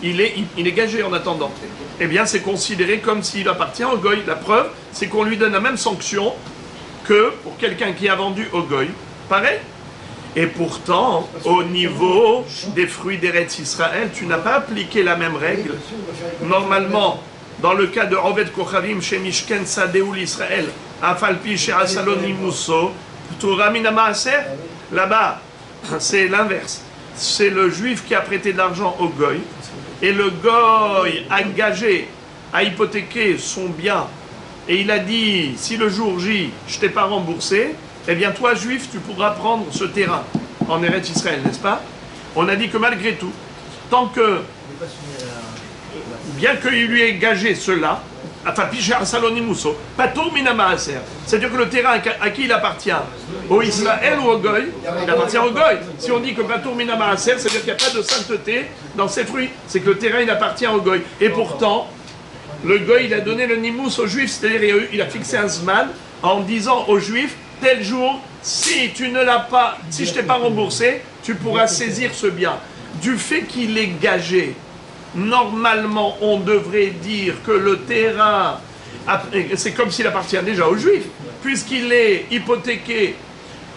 Il est gagé en attendant. Eh bien, c'est considéré comme s'il appartient au Goy. La preuve, c'est qu'on lui donne la même sanction que pour quelqu'un qui a vendu au Goy. Pareil. Et pourtant, au niveau des fruits d'Eretz Israël, tu n'as pas appliqué la même règle. Normalement, dans le cas de Oved Kochavim chez Mishken Sadeoul Israël, Afalpi chez Asaloni Mousso, Torah Min Hamaaser, là-bas, c'est l'inverse. C'est le juif qui a prêté de l'argent au Goy, et le Goy a gagé, a hypothéqué son bien, et il a dit, si le jour J, je ne t'ai pas remboursé, eh bien toi, juif, tu pourras prendre ce terrain en Eretz Israël, n'est-ce pas? On a dit que malgré tout, tant que, bien qu'il lui ait gagé cela, enfin, Pichar Salonimuso, Patour Min Hamaaser, c'est-à-dire que le terrain à qui il appartient? Au Israël ou au Goy? Il appartient au Goy. Si on dit que Patour Min Hamaaser, c'est-à-dire qu'il n'y a pas de sainteté dans ses fruits, c'est que le terrain il appartient au Goy. Et pourtant, le Goy il a donné le Nimus aux Juifs, c'est-à-dire il a fixé un Zman en disant aux Juifs, tel jour, si tu ne l'as pas, si je t'ai pas remboursé, tu pourras saisir ce bien. Du fait qu'il est gagé, normalement, on devrait dire que le terrain, c'est comme s'il appartient déjà aux Juifs, puisqu'il est hypothéqué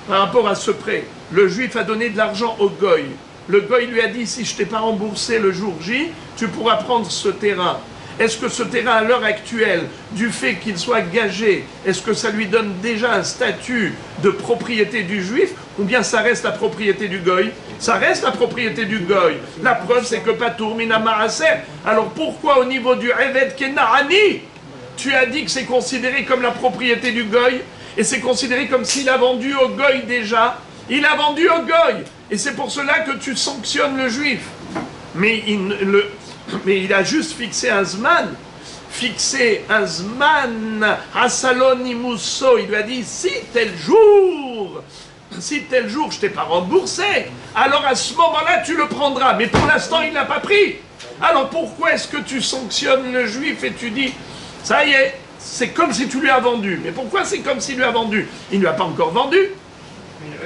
par rapport à ce prêt. Le Juif a donné de l'argent au Goy. Le Goy lui a dit, si je ne t'ai pas remboursé le jour J, tu pourras prendre ce terrain. Est-ce que ce terrain, à l'heure actuelle, du fait qu'il soit gagé, est-ce que ça lui donne déjà un statut de propriété du Juif, ou bien ça reste la propriété du Goy? Ça reste la propriété du Goy. La preuve, c'est que Patour Min Hamaaser. Alors pourquoi au niveau du Evet Kenaani, tu as dit que c'est considéré comme la propriété du Goy, et c'est considéré comme s'il a vendu au Goy déjà? Il a vendu au Goy, et c'est pour cela que tu sanctionnes le Juif. Mais Mais il a juste fixé un zman. Fixé un zman. Hasalonimuso. Il lui a dit, si tel jour je t'ai pas remboursé, alors à ce moment-là tu le prendras. Mais pour l'instant il l'a pas pris. Alors pourquoi est-ce que tu sanctionnes le juif et tu dis, ça y est, c'est comme si tu lui as vendu. Mais pourquoi c'est comme s'il lui a vendu? Il ne lui a pas encore vendu.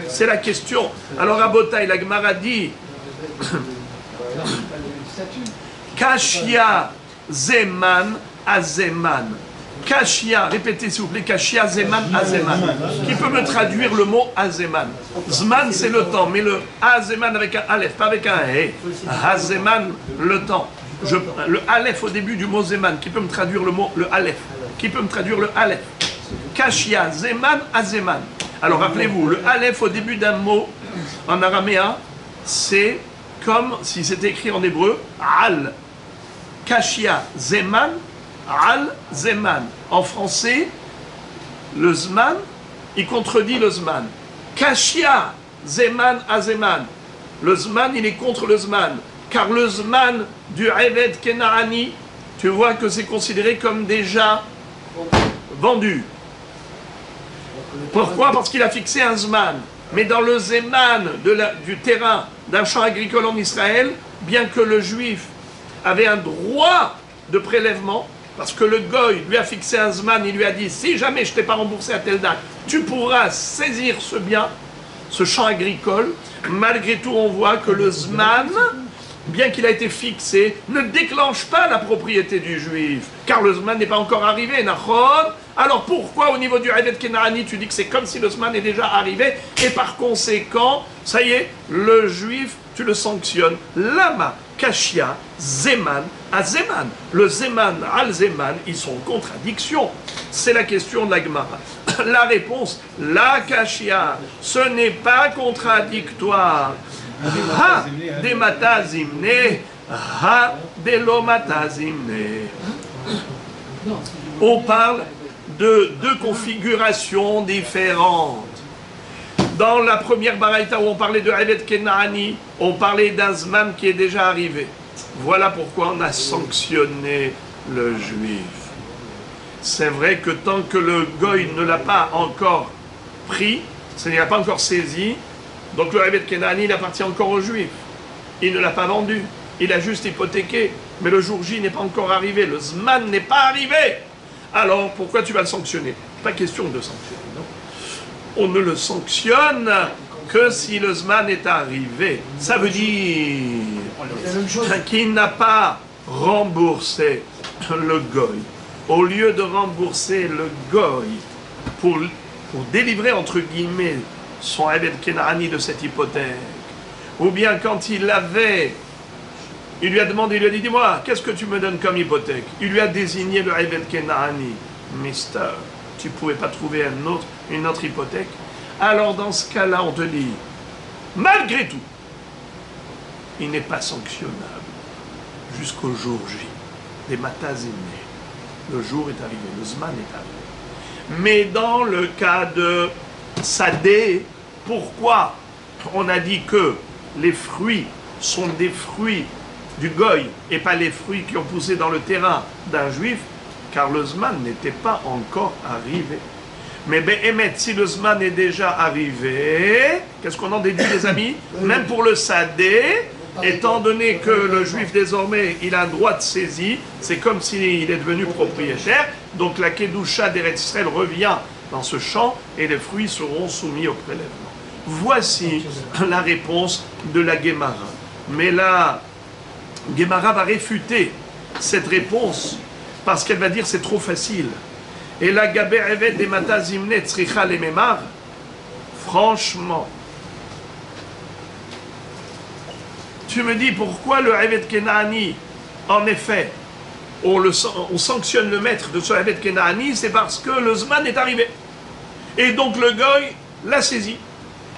C'est la question. Alors à Botaï, la Gemara dit Kashia Zeman Azeman. Kashia, répétez s'il vous plaît, Kashia Zeman Azeman. Qui peut me traduire le mot Azeman? Zman c'est le temps, mais le Azeman avec un Aleph, pas avec un He. Azeman, le temps. Le Aleph au début du mot Zeman, qui peut me traduire le Aleph? Qui peut me traduire le Aleph? Kashia Zeman Azeman. Alors rappelez-vous, le Aleph au début d'un mot en araméen, c'est comme si c'était écrit en hébreu, Al. Kashia Zeman, Al Zeman. En français, le Zman, il contredit le Zman. Kashia Zeman Azeman. Le Zman, il est contre le Zman. Car le Zman du Eved Kenaani, tu vois que c'est considéré comme déjà vendu. Pourquoi? Parce qu'il a fixé un Zman. Mais dans le Zeman du terrain d'un champ agricole en Israël, bien que le juif avait un droit de prélèvement, parce que le goy lui a fixé un Zman, il lui a dit, si jamais je ne t'ai pas remboursé à telle date, tu pourras saisir ce bien, ce champ agricole. Malgré tout, on voit que le Zman, bien qu'il a été fixé, ne déclenche pas la propriété du juif, car le Zman n'est pas encore arrivé, Nachon. Alors pourquoi au niveau du Eved Kenaani, tu dis que c'est comme si le Zman est déjà arrivé, et par conséquent, ça y est, le juif, tu le sanctionnes. Lama, Kashia, Zeman, Azeman. Le Zeman, Al-Zeman, ils sont en contradiction. C'est la question de la Gemara. La réponse, la Kashia, ce n'est pas contradictoire. Ha de matazimne, ha de lo matazimne. On parle de deux configurations différentes. Dans la première baraïta où on parlait de Eved Kenaani, on parlait d'un Zman qui est déjà arrivé. Voilà pourquoi on a sanctionné le juif. C'est vrai que tant que le goy ne l'a pas encore pris, c'est-à-dire n'a pas encore saisi, donc le Eved Kenaani, il appartient encore au juif. Il ne l'a pas vendu, il a juste hypothéqué. Mais le jour J n'est pas encore arrivé, le Zman n'est pas arrivé. Alors pourquoi tu vas le sanctionner? Pas question de sanctionner, non. On ne le sanctionne que si le Zman est arrivé. Ça veut dire qu'il n'a pas remboursé le goy. Au lieu de rembourser le goy pour délivrer entre guillemets son Eved Kenaani de cette hypothèque, ou bien quand il l'avait, il lui a demandé, il lui a dit, dis-moi, qu'est-ce que tu me donnes comme hypothèque? Il lui a désigné le Eved Kenaani. Mister, tu ne pouvais pas trouver une autre hypothèque? Alors dans ce cas-là, on te dit, malgré tout, il n'est pas sanctionnable jusqu'au jour J. Des matazimné. Le jour est arrivé, le Zman est arrivé. Mais dans le cas de Sadé, pourquoi on a dit que les fruits sont des fruits du goy et pas les fruits qui ont poussé dans le terrain d'un juif? Car le Zman n'était pas encore arrivé. Mais Béhémet, si le Zman est déjà arrivé, qu'est-ce qu'on en déduit, les amis? Même pour le Sadé, étant donné que le juif désormais, il a un droit de saisie, c'est comme s'il est devenu propriétaire, donc la Kedusha d'Eretz Israël revient dans ce champ et les fruits seront soumis au prélèvement. Voici la réponse de la Gemara. Mais la Gemara va réfuter cette réponse parce qu'elle va dire c'est trop facile. Et la Gaber Evet des Matazimne Tzricha les Memar, franchement, tu me dis pourquoi le Eved Kenaani, en effet, on sanctionne le maître de ce Eved Kenaani, c'est parce que le Zman est arrivé. Et donc le goy l'a saisi.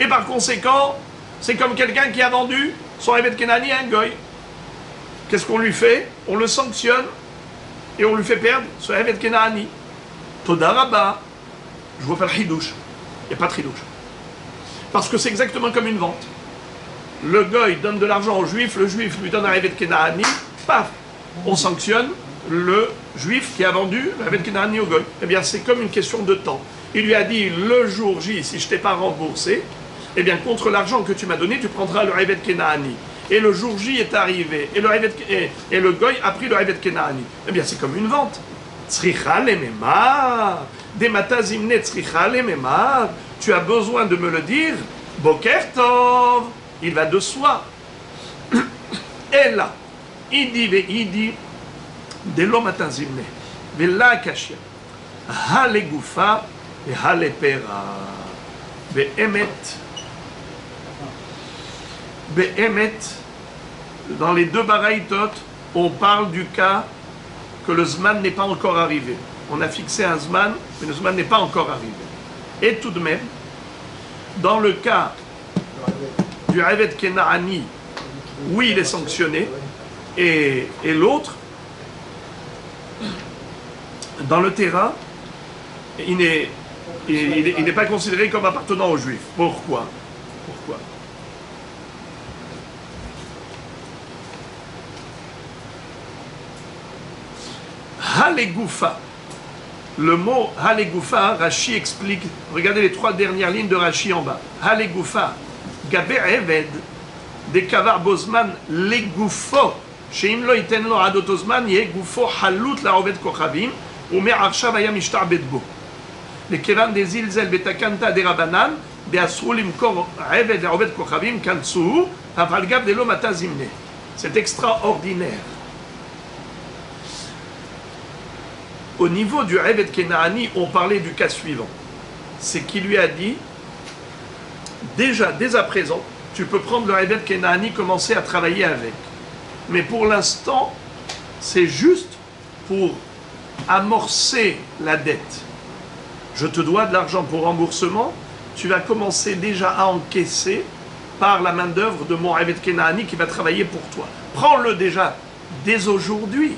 Et par conséquent, c'est comme quelqu'un qui a vendu son Eved Kenaani à un goy. Qu'est-ce qu'on lui fait? On le sanctionne et on lui fait perdre ce Eved Kenaani. Toda Rabba. Je vois pas le Hidouche. Il n'y a pas de Hidouche. Parce que c'est exactement comme une vente. Le goy donne de l'argent au juif, le juif lui donne un Eved Kenaani, paf, on sanctionne le juif qui a vendu le Eved Kenaani au Goy. Eh bien, c'est comme une question de temps. Il lui a dit, le jour J, si je ne t'ai pas remboursé, eh bien, contre l'argent que tu m'as donné, tu prendras le Eved Kenaani. Et le jour J est arrivé, et le Goy a pris le Eved Kenaani. Eh bien, c'est comme une vente. Tzricha lememar, demata zimne tzricha lememar. Tu as besoin de me le dire, Boker Tov. Il va de soi. Et là, idi, delo mata zimne, vela kashia, hale gufa, et hale pera, be'emet, dans les deux baraïtot, on parle du cas que le Zman n'est pas encore arrivé. On a fixé un Zman, mais le Zman n'est pas encore arrivé. Et tout de même, dans le cas du Eved Kenaani, oui, il est sanctionné, et l'autre, dans le terrain, il n'est pas considéré comme appartenant aux Juifs. Pourquoi? Halegoufa. Le mot Halegoufa, Rashi explique, regardez les 3 dernières lignes de Rashi en bas. Halegoufa, Gaber Eved, des kavar bozman, legoufo, sheim lo iten lo adot ozman, ye goufo halut la oved kochavim, ou mer arshav aya mishtar bedbo. Les kevan des ilzel betakanta des rabanan, be asrulim kor eved la oved kochavim, kantsou, aval gab de lo mata zimne. C'est extraordinaire. Au niveau du Eved Kenaani, on parlait du cas suivant. C'est qu'il lui a dit, déjà, dès à présent, tu peux prendre le Eved Kenaani, commencer à travailler avec. Mais pour l'instant, c'est juste pour amorcer la dette. Je te dois de l'argent pour remboursement, tu vas commencer déjà à encaisser par la main-d'œuvre de mon Eved Kenaani qui va travailler pour toi. Prends-le déjà dès aujourd'hui.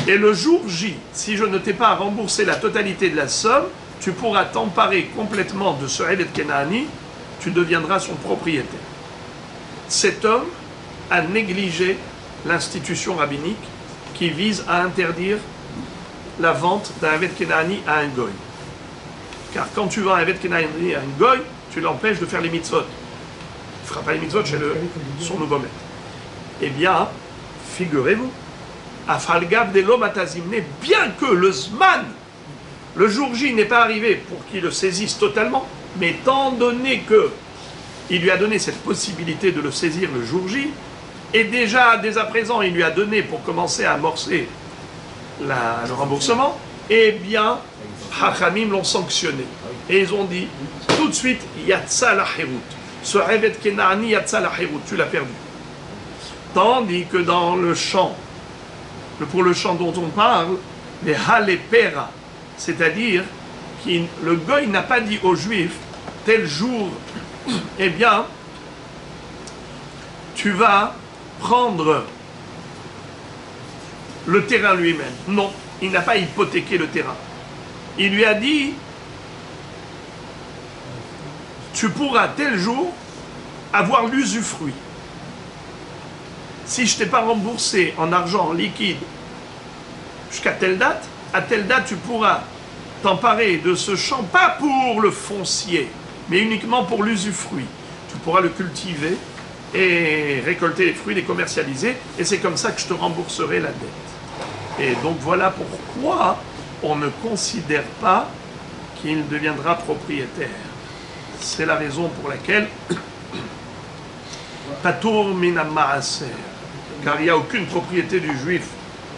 Et le jour J, si je ne t'ai pas remboursé la totalité de la somme, tu pourras t'emparer complètement de ce Eved Kenaani, tu deviendras son propriétaire. Cet homme a négligé l'institution rabbinique qui vise à interdire la vente d'un Eved Kenaani à un goy. Car quand tu vends un Eved Kenaani à un goy, tu l'empêches de faire les mitzvot. Il ne fera pas les mitzvot chez son nouveau maître. Eh bien, figurez-vous, Afalgab de l'homme atazimné, bien que le Zman, le jour J n'est pas arrivé pour qu'il le saisisse totalement, mais étant donné qu'il lui a donné cette possibilité de le saisir le jour J, et déjà, dès à présent, il lui a donné pour commencer à amorcer le remboursement, eh bien, Hachamim l'ont sanctionné. Et ils ont dit, tout de suite, Yatsa la Hérout. Ce Eved Kenaani, Yatsa la Hérout, tu l'as perdu. Tandis que dans le chant, pour le chant dont on parle, les Halepera, c'est-à-dire que le goy n'a pas dit aux Juifs, tel jour, eh bien, tu vas prendre le terrain lui-même. Non, il n'a pas hypothéqué le terrain. Il lui a dit, tu pourras tel jour avoir l'usufruit. Si je ne t'ai pas remboursé en argent liquide jusqu'à telle date, à telle date tu pourras t'emparer de ce champ, pas pour le foncier, mais uniquement pour l'usufruit. Tu pourras le cultiver et récolter les fruits, les commercialiser, et c'est comme ça que je te rembourserai la dette. Et donc voilà pourquoi on ne considère pas qu'il deviendra propriétaire. C'est la raison pour laquelle Patour min maaser, car il n'y a aucune propriété du juif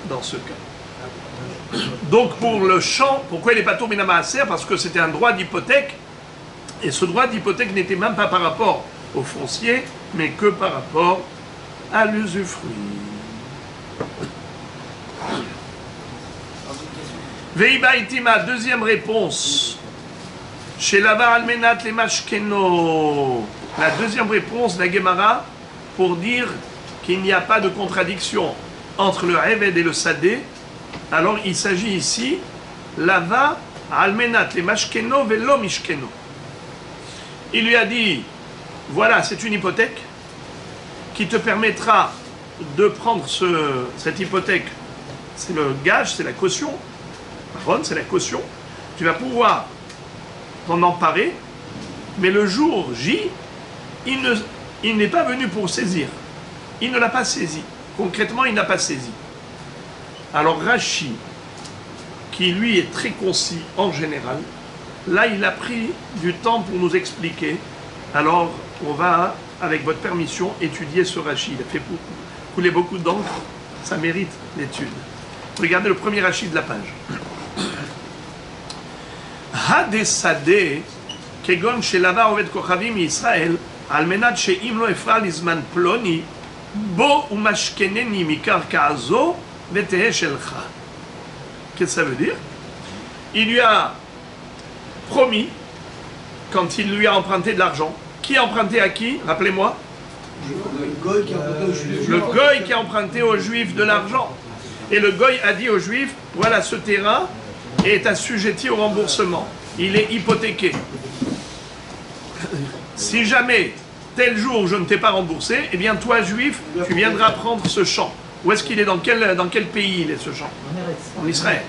dans ce cas. Donc pour le champ, pourquoi il n'est pas Patour min maaser? Parce que c'était un droit d'hypothèque, et ce droit d'hypothèque n'était même pas par rapport au foncier, mais que par rapport à l'usufruit. Veiba itima, deuxième réponse. Chez Lava Almenat les Mashkeno. La deuxième réponse de la Gemara pour dire qu'il n'y a pas de contradiction entre le Eved et le Sadé. Alors il s'agit ici Lava Almenat les Mashkeno velo Mishkeno. Il lui a dit, voilà, c'est une hypothèque qui te permettra de prendre cette hypothèque, c'est le gage, c'est la caution. Ron, c'est la caution. Tu vas pouvoir t'en emparer, mais le jour J, il n'est pas venu pour saisir. Il ne l'a pas saisi. Concrètement, il n'a pas saisi. Alors Rashi, qui lui est très concis en général, là il a pris du temps pour nous expliquer. Alors on va, avec votre permission, étudier ce Rashi. Il a fait couler beaucoup d'encre, ça mérite l'étude. Regardez le premier Rashi de la page. Hadesade, kegon shelava oved kochavim Israël, al menat she'im lo efra lizman ploni, bo umashkeneni mikarka azo, vetehe shelcha. Qu'est-ce que ça veut dire? Il lui a promis, quand il lui a emprunté de l'argent, qui a emprunté à qui? Rappelez-moi. Le goy qui a emprunté aux juifs de l'argent. Et le goy a dit aux juifs, voilà, ce terrain est assujetti au remboursement. Il est hypothéqué. Si jamais, tel jour, je ne t'ai pas remboursé, eh bien toi, juif, tu viendras prendre ce champ. Où est-ce qu'il est? Dans quel pays il est, ce champ? En Israël.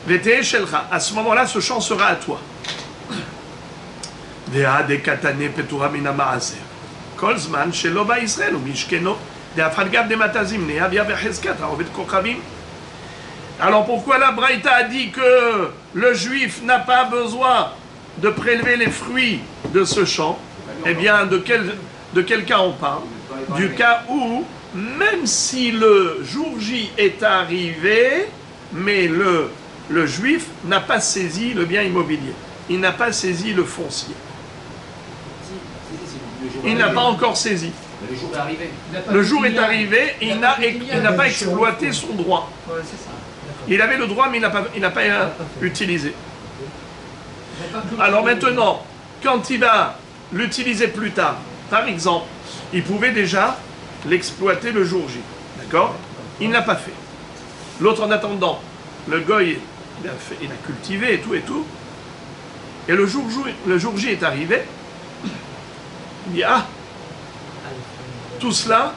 Vetehe shelcha. À ce moment-là, ce champ sera à toi. Ve'ade katane petura mina ma'aser. Kol zman shelo ba Israël ou mishkeno de'afad gav de matazim ne'avia ve'chezkat ha'ovet kochavim. Alors pourquoi la Braïta a dit que le juif n'a pas besoin de prélever les fruits de ce champ? Eh bien, de quel cas on parle? Du cas où, même si le jour J est arrivé, mais le juif n'a pas saisi le bien immobilier. Il n'a pas saisi le foncier. Il n'a pas encore saisi. Le jour est arrivé. Le jour est arrivé et il n'a pas exploité son droit. Il avait le droit, mais il n'a pas utilisé. Alors maintenant, quand il va l'utiliser plus tard, par exemple, il pouvait déjà l'exploiter le jour J. D'accord? Il ne l'a pas fait. L'autre, en attendant, le goy, il a cultivé et tout et tout. Et le jour J est arrivé. Il dit, ah, tout cela,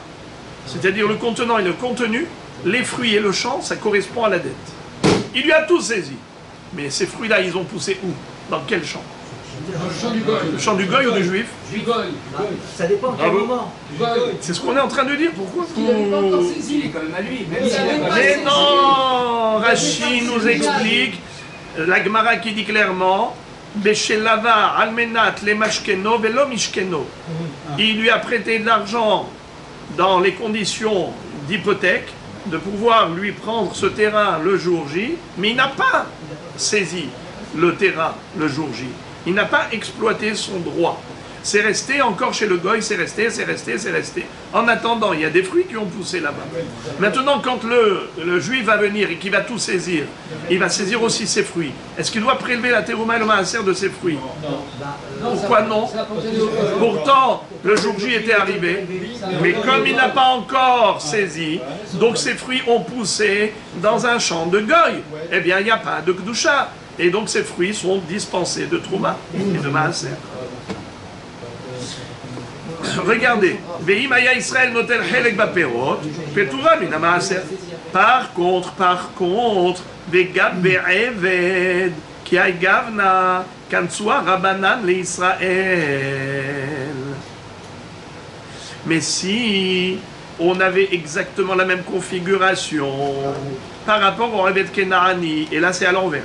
c'est-à-dire le contenant et le contenu, les fruits et le champ, ça correspond à la dette. Il lui a tout saisi. Mais ces fruits-là, ils ont poussé où? Dans quel champ? Le champ du goy. Le champ du goy ou du juif? Du goy. Ça dépend quel moment. C'est ce qu'on est en train de dire. Pourquoi? Il n'avait pas encore saisi. Il est quand même à lui. Mais non, Rashi nous explique, la Gemara qui dit clairement, Beshelava almenat le mashkeno velo mishkeno. Il lui a prêté de l'argent dans les conditions d'hypothèque de pouvoir lui prendre ce terrain le jour J, mais il n'a pas saisi le terrain le jour J. Il n'a pas exploité son droit. C'est resté encore chez le goy, c'est resté. En attendant, il y a des fruits qui ont poussé là-bas. Maintenant, quand le juif va venir et qu'il va tout saisir, il va saisir aussi ses fruits. Est-ce qu'il doit prélever la terouma et le maaser de ses fruits? Pourquoi non? Pourtant, le jour J était arrivé, mais comme il n'a pas encore saisi, donc ses fruits ont poussé dans un champ de goy. Eh bien, il n'y a pas de kdusha. Et donc, ces fruits sont dispensés de trouma et de maaser. Regardez, Veimaya Israël notel helek baperot, petura mina maaser. Par contre, vegab be'eved, ki ay gavna, kantsua rabanan le Israël. Mais si on avait exactement la même configuration par rapport au Eved Kenaani, et là c'est à l'envers.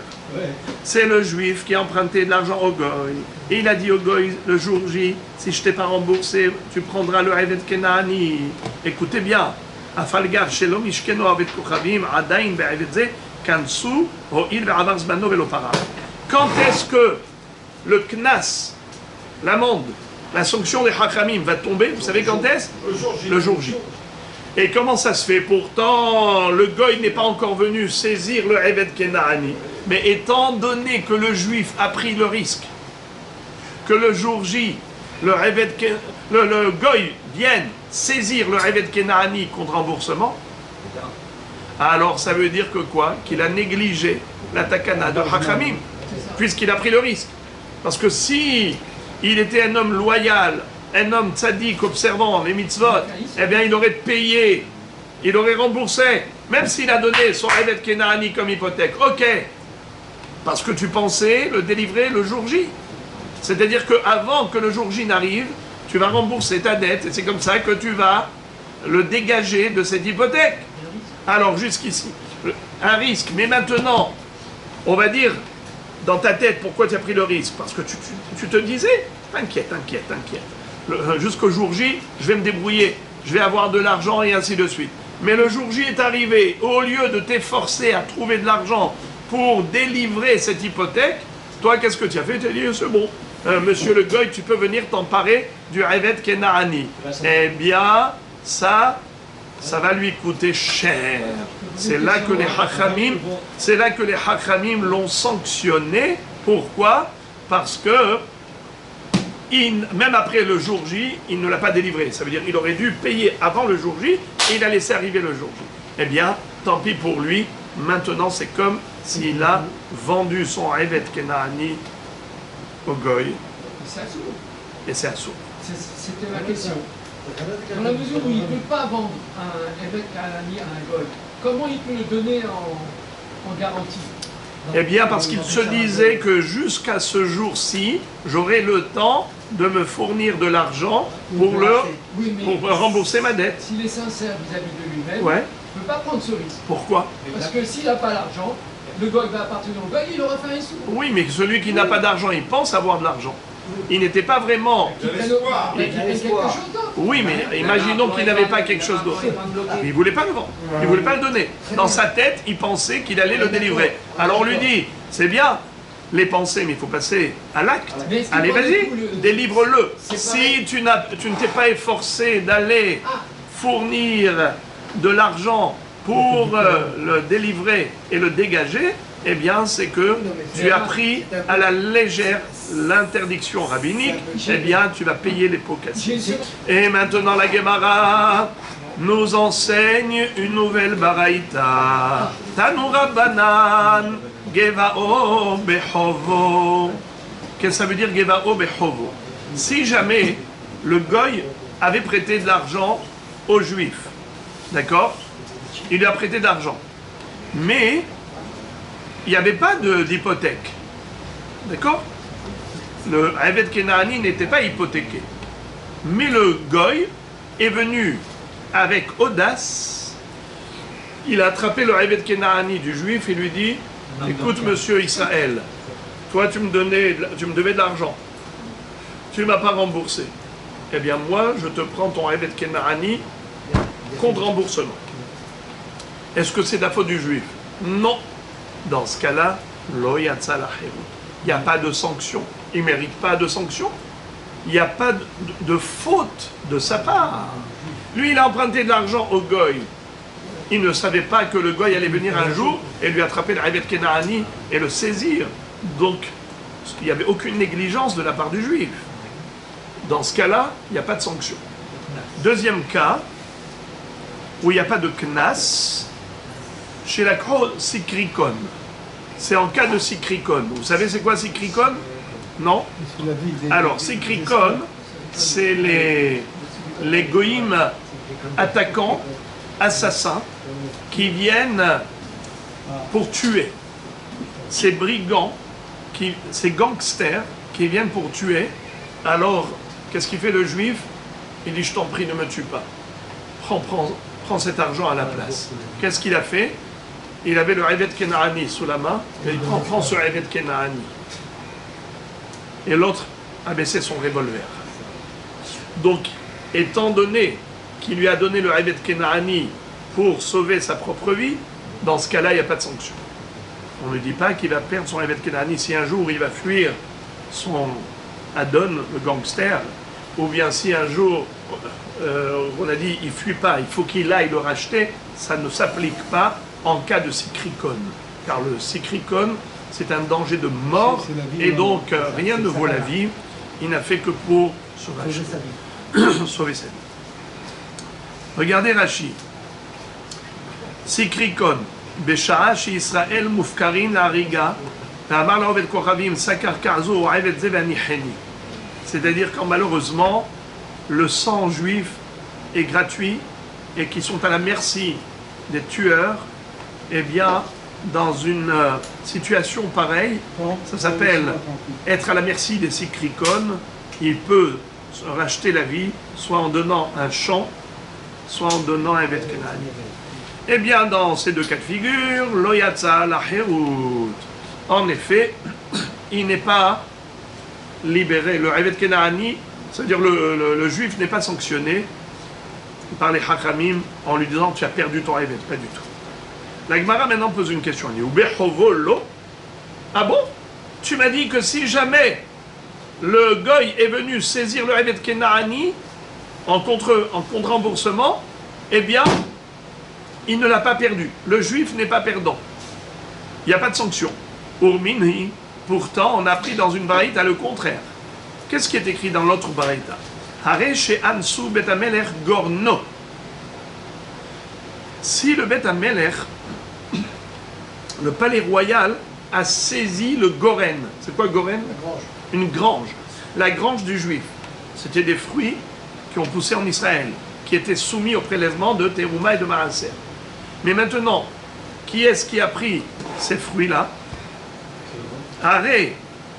C'est le juif qui a emprunté de l'argent au goy. Et il a dit au goy le jour J, si je t'ai pas remboursé, tu prendras le Eved Kenaani. Écoutez bien. Afalgav shelo mishkeno avet kochavim adain be'eved ze kansu ho'il ve'avar zmano ve'lo para. Quand est-ce que le knas, l'amende, la sanction des hachamim va tomber? Vous savez quand est-ce? Le jour J. Et comment ça se fait? Pourtant, le goy n'est pas encore venu saisir le Eved Kenaani. Mais étant donné que le juif a pris le risque que le jour J, le goy vienne saisir le Eved Kenaani contre remboursement, alors ça veut dire que quoi? Qu'il a négligé la takana de Hachamim, puisqu'il a pris le risque. Parce que si il était un homme loyal un homme tzaddik observant les mitzvot, eh bien il aurait payé, il aurait remboursé, même s'il a donné son Evet Kenaani comme hypothèque. Ok, parce que tu pensais le délivrer le jour J. C'est-à-dire qu'avant que le jour J n'arrive, tu vas rembourser ta dette et c'est comme ça que tu vas le dégager de cette hypothèque. Alors jusqu'ici, un risque. Mais maintenant, on va dire, dans ta tête, pourquoi tu as pris le risque? Parce que tu te disais, t'inquiète. Jusqu'au jour J, je vais me débrouiller, je vais avoir de l'argent et ainsi de suite. Mais le jour J est arrivé, au lieu de t'efforcer à trouver de l'argent pour délivrer cette hypothèque, toi, qu'est-ce que tu as fait? Tu as dit, c'est bon, monsieur le Goy, tu peux venir t'emparer du Evet Kenaani. Eh bien, ça va lui coûter cher. C'est là que les Hachamim l'ont sanctionné. Pourquoi? Parce que même après le jour J, il ne l'a pas délivré. Ça veut dire qu'il aurait dû payer avant le jour J et il a laissé arriver le jour J. Eh bien, tant pis pour lui. Maintenant, c'est comme s'il a vendu son Evet Kenaani au Goy. Et c'est assourd. C'était ma question. Dans la mesure où il ne peut pas vendre un Evet Kenaani à un Goy, comment il peut le donner en garantie? Eh bien, parce qu'il se disait que jusqu'à ce jour-ci, j'aurai le temps de me fournir de l'argent pour rembourser ma dette. S'il est sincère vis-à-vis de lui-même, Ouais. il ne peut pas prendre ce risque. Pourquoi? Parce que s'il n'a pas l'argent, le Goy va appartenir au Goy, il aura fait un sou. Oui, mais celui qui n'a pas d'argent, il pense avoir de l'argent. Il n'était pas vraiment... Il prenne quelque chose d'autre. Oui, mais imaginons qu'il n'avait pas quelque chose d'autre. Mais il ne voulait pas le vendre. Il ne voulait pas le donner. Dans sa tête, il pensait qu'il allait le délivrer. Alors on lui dit, c'est bien les pensées, mais il faut passer à l'acte. Allez, vas-y, délivre-le. Si tu ne t'es pas efforcé d'aller fournir de l'argent pour le délivrer et le dégager, eh bien, c'est que tu as pris à la légère l'interdiction rabbinique, eh bien, tu vas payer les pots cassés. Et maintenant, la Gemara nous enseigne une nouvelle baraïta. Tanura banan, gevao behovo. Qu'est-ce que ça veut dire, gevao behovo? Si jamais le goy avait prêté de l'argent aux juifs, d'accord? Il lui a prêté de l'argent. Mais il n'y avait pas d'hypothèque. D'accord? Le Evet Kenaani n'était pas hypothéqué. Mais le Goy est venu avec audace. Il a attrapé le Evet Kenaani du juif et lui dit, écoute monsieur Israël, toi tu me devais de l'argent. Tu ne m'as pas remboursé. Eh bien moi je te prends ton Evet Kenaani contre remboursement. Est-ce que c'est la faute du juif? Non. Dans ce cas-là, lo yatsa la cherut. Il n'y a pas de sanction. Il ne mérite pas de sanction. Il n'y a pas de faute de sa part. Lui, il a emprunté de l'argent au Goy. Il ne savait pas que le Goy allait venir un jour et lui attraper le Evet Kenaani et le saisir. Donc, il n'y avait aucune négligence de la part du juif. Dans ce cas-là, il n'y a pas de sanction. Deuxième cas, où il n'y a pas de knas, chez la sikrikon. C'est en cas de sikrikon. Vous savez c'est quoi sikrikon? Non? Alors, sikrikon, c'est les goïms attaquants, assassins, qui viennent pour tuer. Ces brigands, ces gangsters, qui viennent pour tuer. Alors, qu'est-ce qu'il fait le juif? Il dit, je t'en prie, ne me tue pas. Prends cet argent à la place. Qu'est-ce qu'il a fait? Il avait le Evet Kenaani sous la main, et il prend ce Evet Kenaani. Et l'autre a baissé son revolver. Donc, étant donné qu'il lui a donné le Evet Kenaani pour sauver sa propre vie, dans ce cas-là, il n'y a pas de sanction. On ne dit pas qu'il va perdre son Evet Kenaani si un jour il va fuir son Adon, le gangster, ou bien si un jour, on a dit, il ne fuit pas, il faut qu'il aille le racheter, ça ne s'applique pas en cas de sikrikon. Car le sikrikon, c'est un danger de mort, et donc rien ne vaut la vie. Il n'a fait que pour se racheter. Sauver sa vie. Regardez Rashi. Sikrikon. Besha'a shi Israël mufkarin la riga. Ta'amar la ovet kochavim sakar karzo ou avet zevaniheni. C'est-à-dire quand malheureusement le sang juif est gratuit et qui sont à la merci des tueurs, eh bien, dans une situation pareille, ça s'appelle être à la merci des sikrikones. Il peut se racheter la vie, soit en donnant un champ, soit en donnant un bet kenani. Eh bien, dans ces deux cas de figure, lo yatsa la herut. En effet, il n'est pas libéré. Le evet kenani, c'est-à-dire le juif n'est pas sanctionné par les Hakamim en lui disant tu as perdu ton evet, pas du tout. La Gemara maintenant pose une question. Elle dit Ubechovo lo. Ah bon? Tu m'as dit que si jamais le goy est venu saisir le evet kenani en contre-remboursement, eh bien, il ne l'a pas perdu. Le juif n'est pas perdant. Il n'y a pas de sanction. Urminhi. Pourtant, on a appris dans une baraïta le contraire. Qu'est-ce qui est écrit dans l'autre baraïta? Hare she'ansu bet hamelech gorno. Si le bet hamelech, le palais royal, a saisi le goren. C'est quoi goren? Une grange. La grange du juif. C'était des fruits qui ont poussé en Israël, qui étaient soumis au prélèvement de Terouma et de Maaser. Mais maintenant, qui est-ce qui a pris ces fruits-là? Are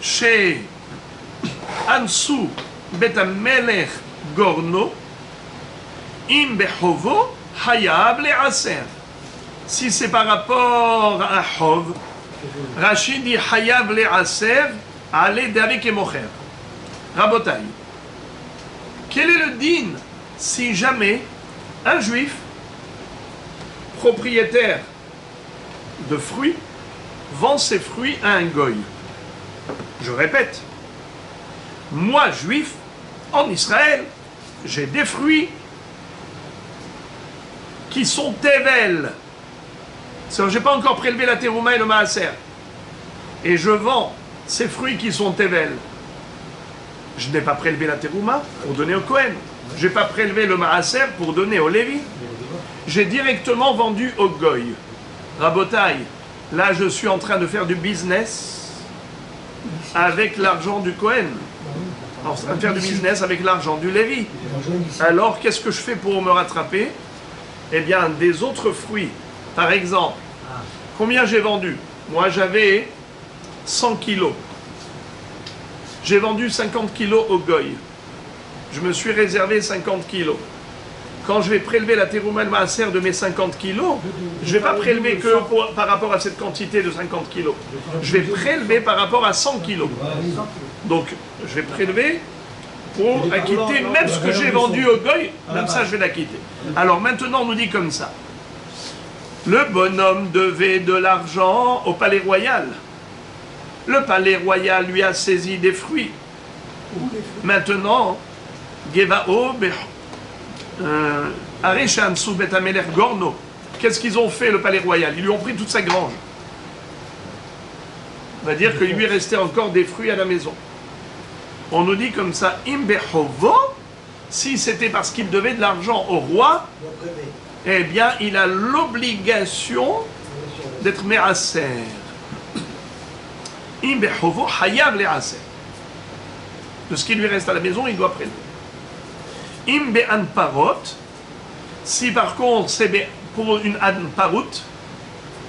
chez Ansu Bet Hamelech Gorno Im Bechovo Hayab Le'aser. Si c'est par rapport à Hov, Rachid dit Hayab Le'aser Ale Davik et Mocher. Rabotai. Quel est le din si jamais un juif propriétaire de fruits vend ses fruits à un goy? Je répète, moi juif, en Israël, j'ai des fruits qui sont tevel. Je n'ai pas encore prélevé la terouma et le maaser. Et je vends ces fruits qui sont tevel. Je n'ai pas prélevé la terouma pour donner au Kohen. Je n'ai pas prélevé le maaser pour donner au Lévi. J'ai directement vendu au goy. Rabotai, là je suis en train de faire du business avec l'argent du Kohen. En train de faire du business avec l'argent du Lévi. Alors qu'est-ce que je fais pour me rattraper? Eh bien, des autres fruits. Par exemple, combien j'ai vendu? Moi j'avais 100 kilos. J'ai vendu 50 kilos au goy. Je me suis réservé 50 kilos. Quand je vais prélever la terouma et le maaser de mes 50 kilos, je ne vais pas prélever que par rapport à cette quantité de 50 kilos. Je vais prélever par rapport à 100 kilos. Donc, je vais prélever pour acquitter même ce que j'ai vendu au goy, même ça je vais l'acquitter. Alors maintenant, on nous dit comme ça. Le bonhomme devait de l'argent au palais royal. Le palais royal lui a saisi des fruits. Maintenant, Gevao, Areshansu Bet Hamelech Gorno. Qu'est-ce qu'ils ont fait, le palais royal? Ils lui ont pris toute sa grange. On va dire qu'il lui restait encore des fruits à la maison. On nous dit comme ça, Imbehovo, si c'était parce qu'il devait de l'argent au roi, eh bien, il a l'obligation d'être me'aser. Imbehovo Hayab le'aser. De ce qui lui reste à la maison, il doit prélever. Imbe anparot, si par contre c'est pour une anparut,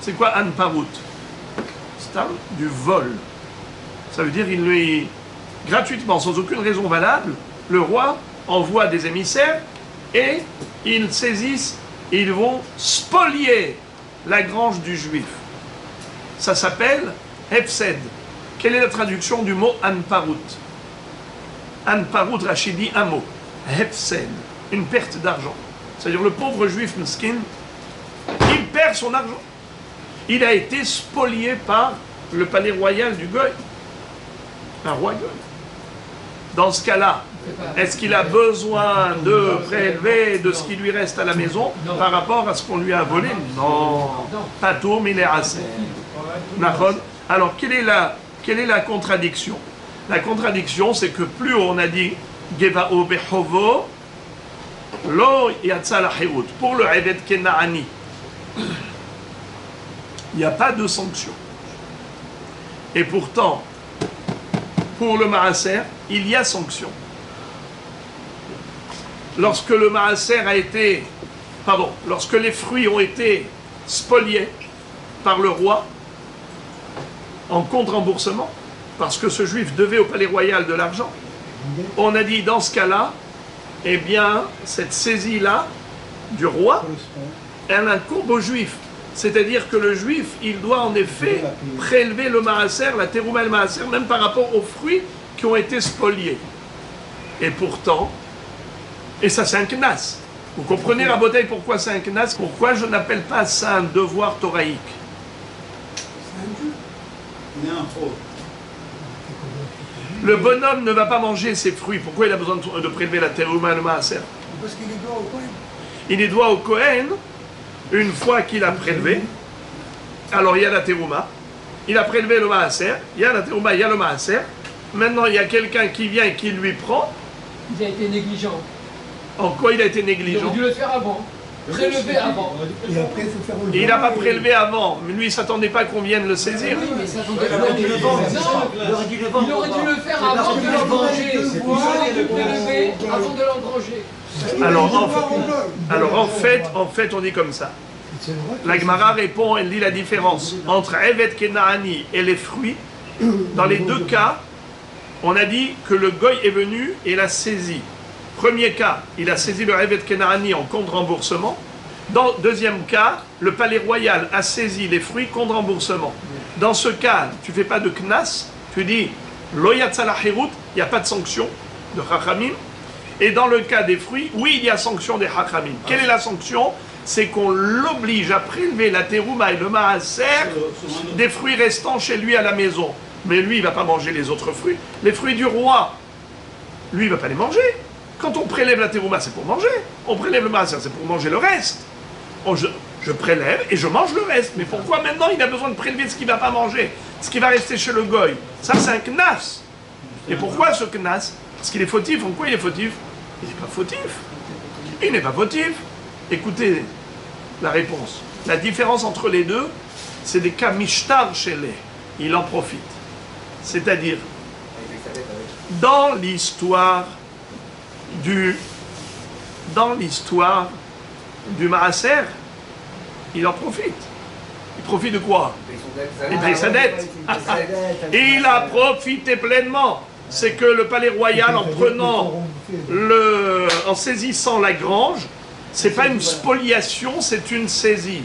c'est quoi anparut? C'est du vol. Ça veut dire il lui gratuitement, sans aucune raison valable, le roi envoie des émissaires et ils saisissent, et ils vont spolier la grange du juif. Ça s'appelle hefsed. Quelle est la traduction du mot anparut? Anparut, Rachid dit un mot. Hefsed, une perte d'argent. C'est-à-dire le pauvre juif mesquin, il perd son argent. Il a été spolié par le palais royal du goy. Un roi goy. Dans ce cas-là, est-ce qu'il a besoin de prélever de ce qui lui reste à la maison par rapport à ce qu'on lui a volé? Non. Patoum, il est assez. Alors, quelle est la contradiction? La contradiction, c'est que plus on a dit Gevao Bechovo, Lo Yatsa la Herut. Pour le Evet Kenaani, il n'y a pas de sanction. Et pourtant, pour le Maaser, il y a sanction. lorsque le maaser a été, lorsque les fruits ont été spoliés par le roi en contre-remboursement, parce que ce juif devait au palais royal de l'argent, on a dit dans ce cas-là, eh bien, cette saisie-là du roi, elle incombe au juif. C'est-à-dire que le juif, il doit en effet prélever le maaser, la terouma et le maaser, même par rapport aux fruits qui ont été spoliés. Et pourtant, et ça c'est un knas. Vous comprenez, Rabotai, pourquoi c'est un knas? Pourquoi je n'appelle pas ça un devoir thoraïque? Le bonhomme ne va pas manger ses fruits. Pourquoi il a besoin de prélever la terouma et le maaser? Parce qu'il est doigt au coin. Il est doigt au Kohen, une fois qu'il a prélevé, alors il y a la terouma, il a prélevé le maaser, il y a la terouma, il y a le maaser, maintenant il y a quelqu'un qui vient et qui lui prend. Il a été négligent. En quoi il a été Il négligent? aurait dû le faire avant. Prélever avant. Et après, il faut faire le Il n'a pas prélevé avant, mais lui il ne s'attendait pas qu'on vienne le saisir. Oui, mais ça Il aurait dû le vendre. Il aurait dû le vendre. Il aurait dû le faire C'est parce avant que de tu l'engranger. l'as Il aurait dû prélever avant de l'engranger. Alors en fait, on dit comme ça. La Gemara répond, elle dit la différence entre Evet Kenaani et les fruits. Dans les deux cas, on a dit que le goy est venu et l'a saisi. Premier cas, il a saisi le Evet Kenaani en contre-remboursement. Dans deuxième cas, le palais royal a saisi les fruits contre remboursement. Dans ce cas, tu ne fais pas de knas, tu dis lo yatsa la hirut, il n'y a pas de sanction de Chachamim. Et dans le cas des fruits, oui, il y a sanction des Chachamim. Quelle est la sanction? C'est qu'on l'oblige à prélever la terouma et le maaser des fruits restants chez lui à la maison. Mais lui, il ne va pas manger les autres fruits. Les fruits du roi, lui, il ne va pas les manger. Quand on prélève la terouma, c'est pour manger. On prélève le maaser, c'est pour manger le reste. Je prélève et je mange le reste. Mais pourquoi maintenant il a besoin de prélever ce qu'il ne va pas manger, ce qui va rester chez le goy? Ça, c'est un knas. Et pourquoi ce knas? Parce qu'il est fautif. En quoi il est fautif? Il n'est pas fautif. Il n'est pas fautif. Écoutez la réponse. La différence entre les deux, c'est des cas mishtar chez les. Il en profite. C'est-à-dire, dans l'histoire du maaser, il en profite. Il profite de quoi? Il paye sa dette. Il a profité pleinement. C'est que le palais royal, en saisissant la grange, c'est pas une spoliation, c'est une saisie.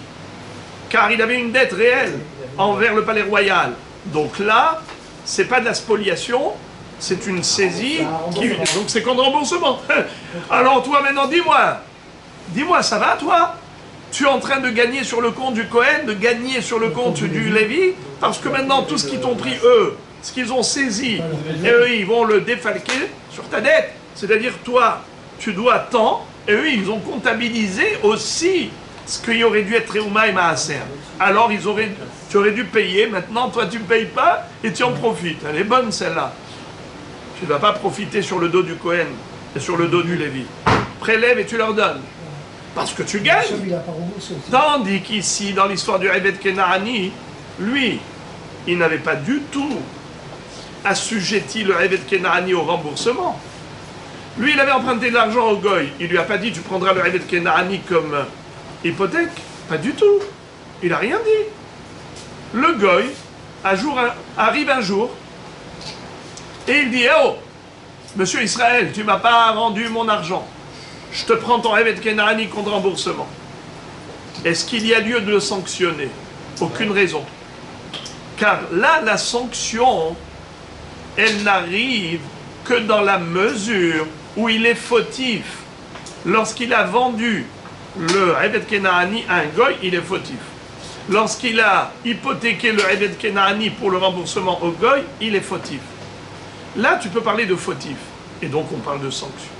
Car il avait une dette réelle envers le palais royal. Donc là, c'est pas de la spoliation, c'est une saisie. Donc c'est contre remboursement. Alors toi maintenant, dis-moi, ça va toi? Tu es en train de gagner sur le compte du Cohen, de gagner sur le compte du Lévi, parce que maintenant tout ce qu'ils t'ont pris, eux, ce qu'ils ont saisi, et eux, ils vont le défalquer sur ta dette. C'est-à-dire, toi, tu dois tant, et eux, ils ont comptabilisé aussi ce qui aurait dû être Réouma et Maaser. Alors, tu aurais dû payer, maintenant, toi, tu ne payes pas, et tu en profites. Elle est bonne, celle-là. Tu ne vas pas profiter sur le dos du Cohen et sur le dos du Lévi. Prélève et tu leur donnes. Parce que tu gagnes. Tandis qu'ici, dans l'histoire du Evet Kenaani, lui, il n'avait pas du tout assujetti le Evet Kenaani au remboursement. Lui, il avait emprunté de l'argent au goy. Il lui a pas dit, tu prendras le Evet Kenaani comme hypothèque. Pas du tout. Il n'a rien dit. Le goy arrive un jour et il dit, oh, monsieur Israël, tu m'as pas rendu mon argent. Je te prends ton Evet Kenaani contre remboursement. Est-ce qu'il y a lieu de le sanctionner? Aucune raison. Car là, la sanction, elle n'arrive que dans la mesure où il est fautif. Lorsqu'il a vendu le Evet Kenaani à un goy, il est fautif. Lorsqu'il a hypothéqué le Evet Kenaani pour le remboursement au goy, il est fautif. Là, tu peux parler de fautif. Et donc, on parle de sanction.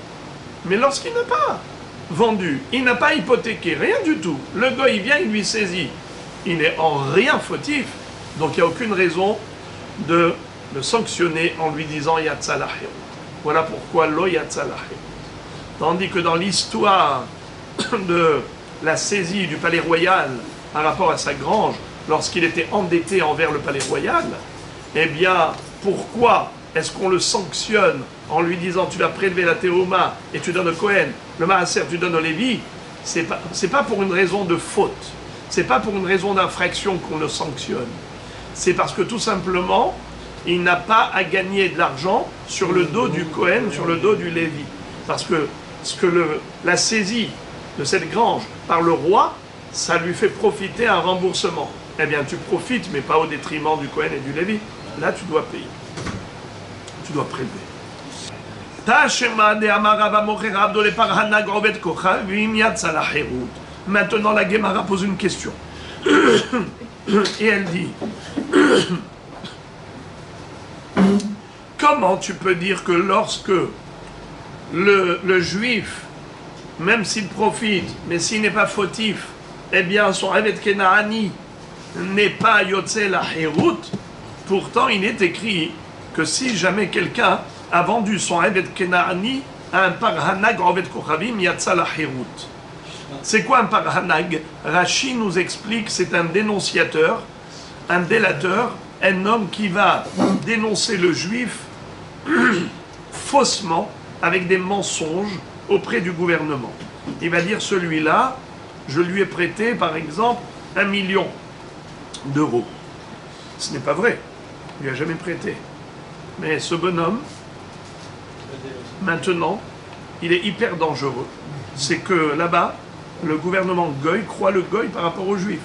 Mais lorsqu'il n'a pas vendu, il n'a pas hypothéqué, rien du tout. Le goy, il vient, il lui saisit. Il n'est en rien fautif. Donc, il n'y a aucune raison de le sanctionner en lui disant Yatsa la hirut. Voilà pourquoi lo Yatsa la hirut. Tandis que dans l'histoire de la saisie du palais royal par rapport à sa grange, lorsqu'il était endetté envers le palais royal, eh bien, pourquoi est-ce qu'on le sanctionne en lui disant tu vas prélever la théouma et tu donnes au Kohen, le maaser tu donnes au Lévi? C'est pas pour une raison de faute, c'est pas pour une raison d'infraction qu'on le sanctionne. C'est parce que tout simplement, il n'a pas à gagner de l'argent sur le dos du Kohen, sur le dos du Lévi. Parce que la saisie de cette grange par le roi, ça lui fait profiter un remboursement. Eh bien, tu profites, mais pas au détriment du Kohen et du Lévi. Là, tu dois payer. Tu dois prélever. Maintenant, la Gemara pose une question. Et elle dit, comment tu peux dire que lorsque le juif, même s'il profite, mais s'il n'est pas fautif, eh bien son Evet Kenaani n'est pas Yotze la Hérout? Pourtant, il est écrit que si jamais quelqu'un a vendu son Evet Kenaani à un Parhanag Ovet Kochavim, Yatsa la Hérout. C'est quoi un Parhanag? Rashi nous explique, c'est un dénonciateur, un délateur, un homme qui va dénoncer le juif faussement, avec des mensonges auprès du gouvernement. Il va dire, celui-là, je lui ai prêté, par exemple, 1 million d'euros. Ce n'est pas vrai, il ne lui a jamais prêté. Mais ce bonhomme, maintenant, il est hyper dangereux. C'est que là-bas, le gouvernement Goy croit le Goy par rapport aux Juifs.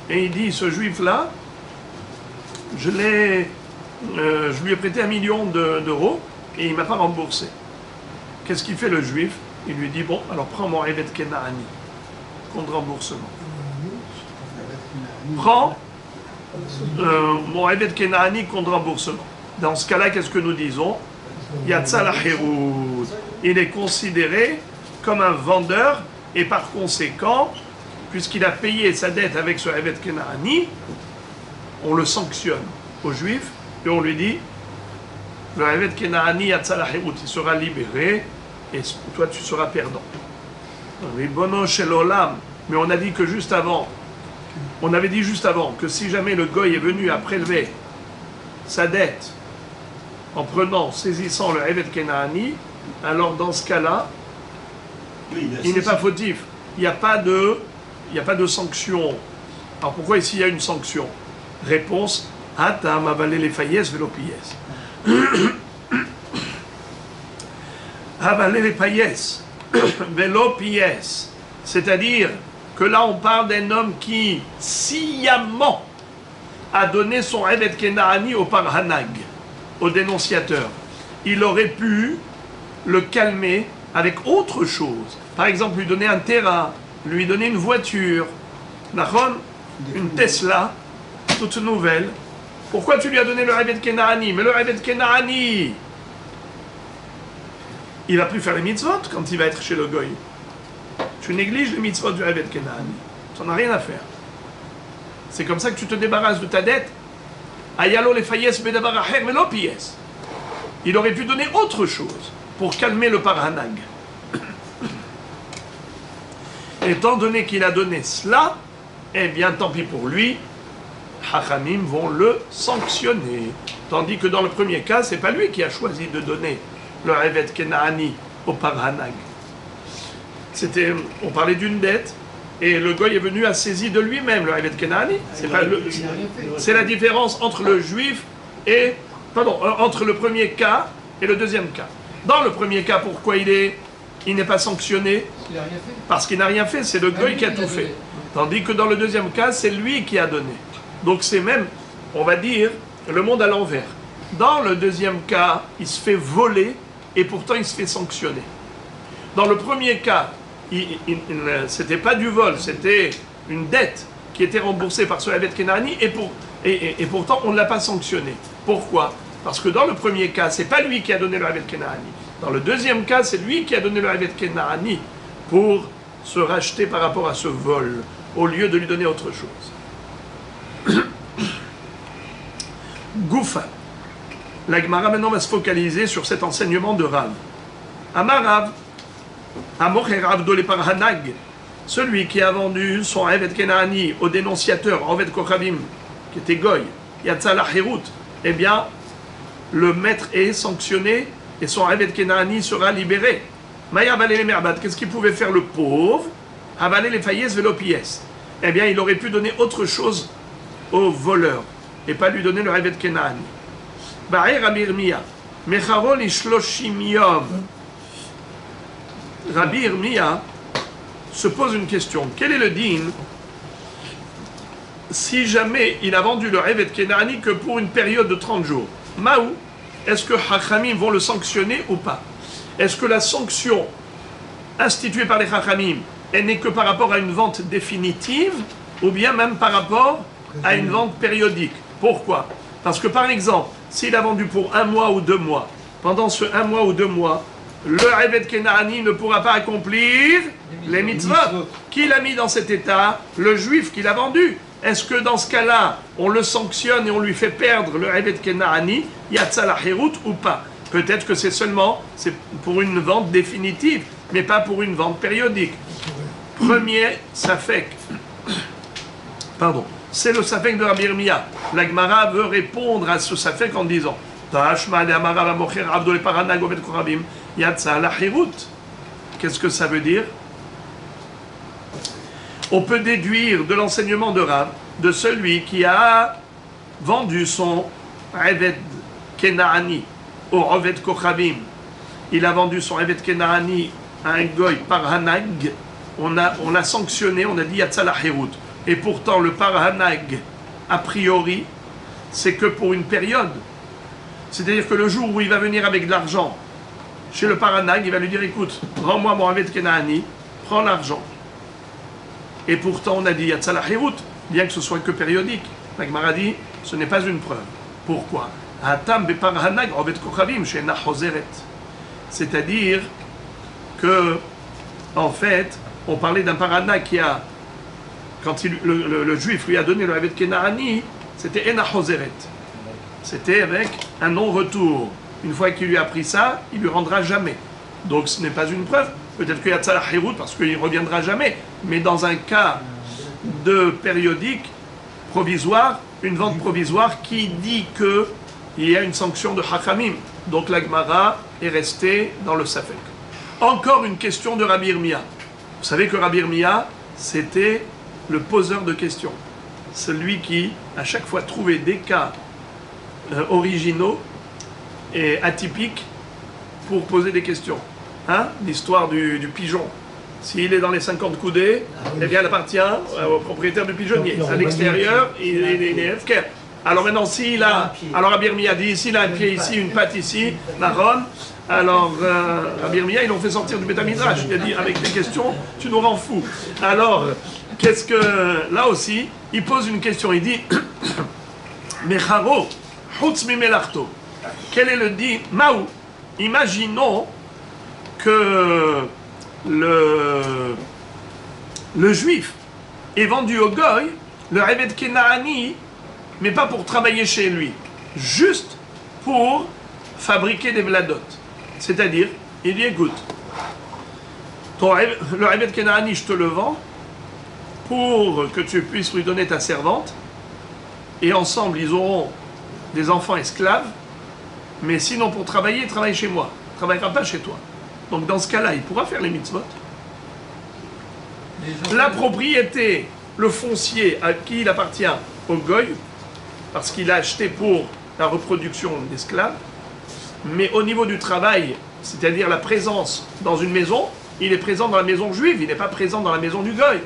Et il dit, ce Juif-là, je lui ai prêté 1 million d'euros et il ne m'a pas remboursé. Qu'est-ce qu'il fait le Juif? Il lui dit, bon, alors prends mon Evet Kenaani, contre remboursement. Prends mon Evet Kenaani contre remboursement. Dans ce cas-là, qu'est-ce que nous disons? Yatsa la Hérout. Il est considéré comme un vendeur et par conséquent, puisqu'il a payé sa dette avec ce Evet Kenaani, on le sanctionne au Juif et on lui dit, le Evet Kenaani Yatsa la Hérout, il sera libéré et toi tu seras perdant. Ribono shel olam. Mais on a dit que juste avant, on avait dit juste avant que si jamais le Goy est venu à prélever sa dette en saisissant le Evet Kenaani, alors dans ce cas-là, il n'est pas fautif. Il n'y a pas de sanction. Alors pourquoi ici il y a une sanction? Réponse, Atam avalé les faillesses vélopies. Avaler les paillesses, vélopies. C'est-à-dire que là on parle d'un homme qui sciemment a donné son Evet Kenaani au Parhanag, au dénonciateur. Il aurait pu le calmer avec autre chose. Par exemple, lui donner un terrain, lui donner une voiture, une Tesla, toute nouvelle. Pourquoi tu lui as donné le Evet Kenaani? Mais le Evet Kenaani, il va plus faire les mitzvot quand il va être chez le Goy. Tu négliges les mitzvot du Evet Kenaani. Ça n'a rien à faire. C'est comme ça que tu te débarrasses de ta dette. Ayalo le fayes bedavar acher velo pies. Il aurait pu donner autre chose pour calmer le Parhanag. Étant donné qu'il a donné cela, eh bien tant pis pour lui, Hachamim vont le sanctionner. Tandis que dans le premier cas, c'est pas lui qui a choisi de donner le Evet Kenaani au Parhanag. On parlait d'une dette, et le Goy est venu à saisir de lui-même le Evet Kenaani. C'est la différence entre le juif et... entre le premier cas et le deuxième cas. Dans le premier cas, pourquoi il n'est pas sanctionné? Parce qu'il n'a rien fait, c'est le Goy qui a tout fait. Tandis que dans le deuxième cas, c'est lui qui a donné. Donc c'est même, on va dire, le monde à l'envers. Dans le deuxième cas, il se fait voler et pourtant il se fait sanctionner. Dans le premier cas, c'était pas du vol, c'était une dette qui était remboursée par ce Evet Kenaani et pourtant on ne l'a pas sanctionné. Pourquoi? Parce que dans le premier cas, c'est pas lui qui a donné le Evet Kenaani. Dans le deuxième cas, c'est lui qui a donné le Evet Kenaani pour se racheter par rapport à ce vol, au lieu de lui donner autre chose. Goufa. La Gemara maintenant va se focaliser sur cet enseignement de Rav. Amar Rav, Amocher Rav do le Parhanag, celui qui a vendu son Evet Kenaani au dénonciateur, Ovet Kochavim, qui était Goy, Yatsa la Hérout, eh bien, le maître est sanctionné et son Eved Kenaani sera libéré. Maya avalé les merbat, qu'est-ce qu'il pouvait faire le pauvre? Avaler les faillès velopies. Eh bien, il aurait pu donner autre chose au voleur et pas lui donner le Eved Kenaani. Ba'er Rabbi Irmia, Mecharol ishloshim yom. Rabbi Irmia se pose une question. Quel est le din si jamais il a vendu le Eved Kenaani que pour une période de 30 jours? Maou, est-ce que Chachamim vont le sanctionner ou pas? Est-ce que la sanction instituée par les Chachamim, elle n'est que par rapport à une vente définitive ou bien même par rapport à une vente périodique? Pourquoi? Parce que par exemple, s'il a vendu pour 1 mois ou 2 mois, pendant ce 1 mois ou 2 mois, le Eved Kenaani ne pourra pas accomplir les mitzvot. Qui l'a mis dans cet état? Le juif qui l'a vendu. Est-ce que dans ce cas-là, on le sanctionne et on lui fait perdre le Eved Kenaani, Yatsa la Hirut ou pas? Peut-être que c'est pour une vente définitive, mais pas pour une vente périodique. Premier safek. Pardon. C'est le safek de Rabbi Irmia. La Gemara veut répondre à ce safek en disant qu'est-ce que ça veut dire? On peut déduire de l'enseignement de Rav, de celui qui a vendu son Eved Kenaani au Oved Kochavim. Il a vendu son Eved Kenaani à un goy par Hanag. On l'a sanctionné, on a dit Yatsa la Hirut. Et pourtant, le par Hanag, a priori, c'est que pour une période. C'est-à-dire que le jour où il va venir avec de l'argent chez le par Hanag, il va lui dire écoute, rends-moi mon Eved Kenaani, prends l'argent. Et pourtant, on a dit Yatsa la Hirut, bien que ce soit que périodique. La Gemara dit ce n'est pas une preuve. Pourquoi? C'est-à-dire que, en fait, on parlait d'un parana qui a, quand le juif lui a donné le Eved Kenaani, c'était Ena Choseret. C'était avec un non-retour. Une fois qu'il lui a pris ça, il lui rendra jamais. Donc ce n'est pas une preuve. Peut-être qu'il y a Tzala Hirut parce qu'il ne reviendra jamais. Mais dans un cas de périodique, provisoire, une vente provisoire qui dit qu'il y a une sanction de Hachamim. Donc la Gemara est restée dans le Safek. Encore une question de Rabbi Irmia. Vous savez que Rabbi Irmia, c'était le poseur de questions. Celui qui, à chaque fois, trouvait des cas originaux et atypiques pour poser des questions. Hein? L'histoire du pigeon. S'il est dans les 50 coudées, eh bien, elle appartient au propriétaire du pigeonnier. À l'extérieur, il est FK. Alors maintenant, s'il a... Alors Rabbi Irmia dit, s'il a un pied ici, une patte ici, marron, alors Rabbi Irmia, ils l'ont fait sortir du Beth Midrash. Il a dit, avec des questions, tu nous rends fous. Alors, qu'est-ce que... Là aussi, il pose une question. Il dit, Mecharo, chutz mimelachto. Quel est le dit Maou? Imaginons que le juif est vendu au goy, le Eved Kenaani, mais pas pour travailler chez lui, juste pour fabriquer des vladot. C'est-à-dire, il dit écoute, le Eved Kenaani, je te le vends pour que tu puisses lui donner ta servante, et ensemble ils auront des enfants esclaves, mais sinon pour travailler, il travaille chez moi, il ne travaillera pas chez toi. Donc dans ce cas-là, il pourra faire les mitzvot. La propriété, le foncier à qui il appartient au goy, parce qu'il a acheté pour la reproduction d'esclaves, mais au niveau du travail, c'est-à-dire la présence dans une maison, il est présent dans la maison juive, il n'est pas présent dans la maison du goy.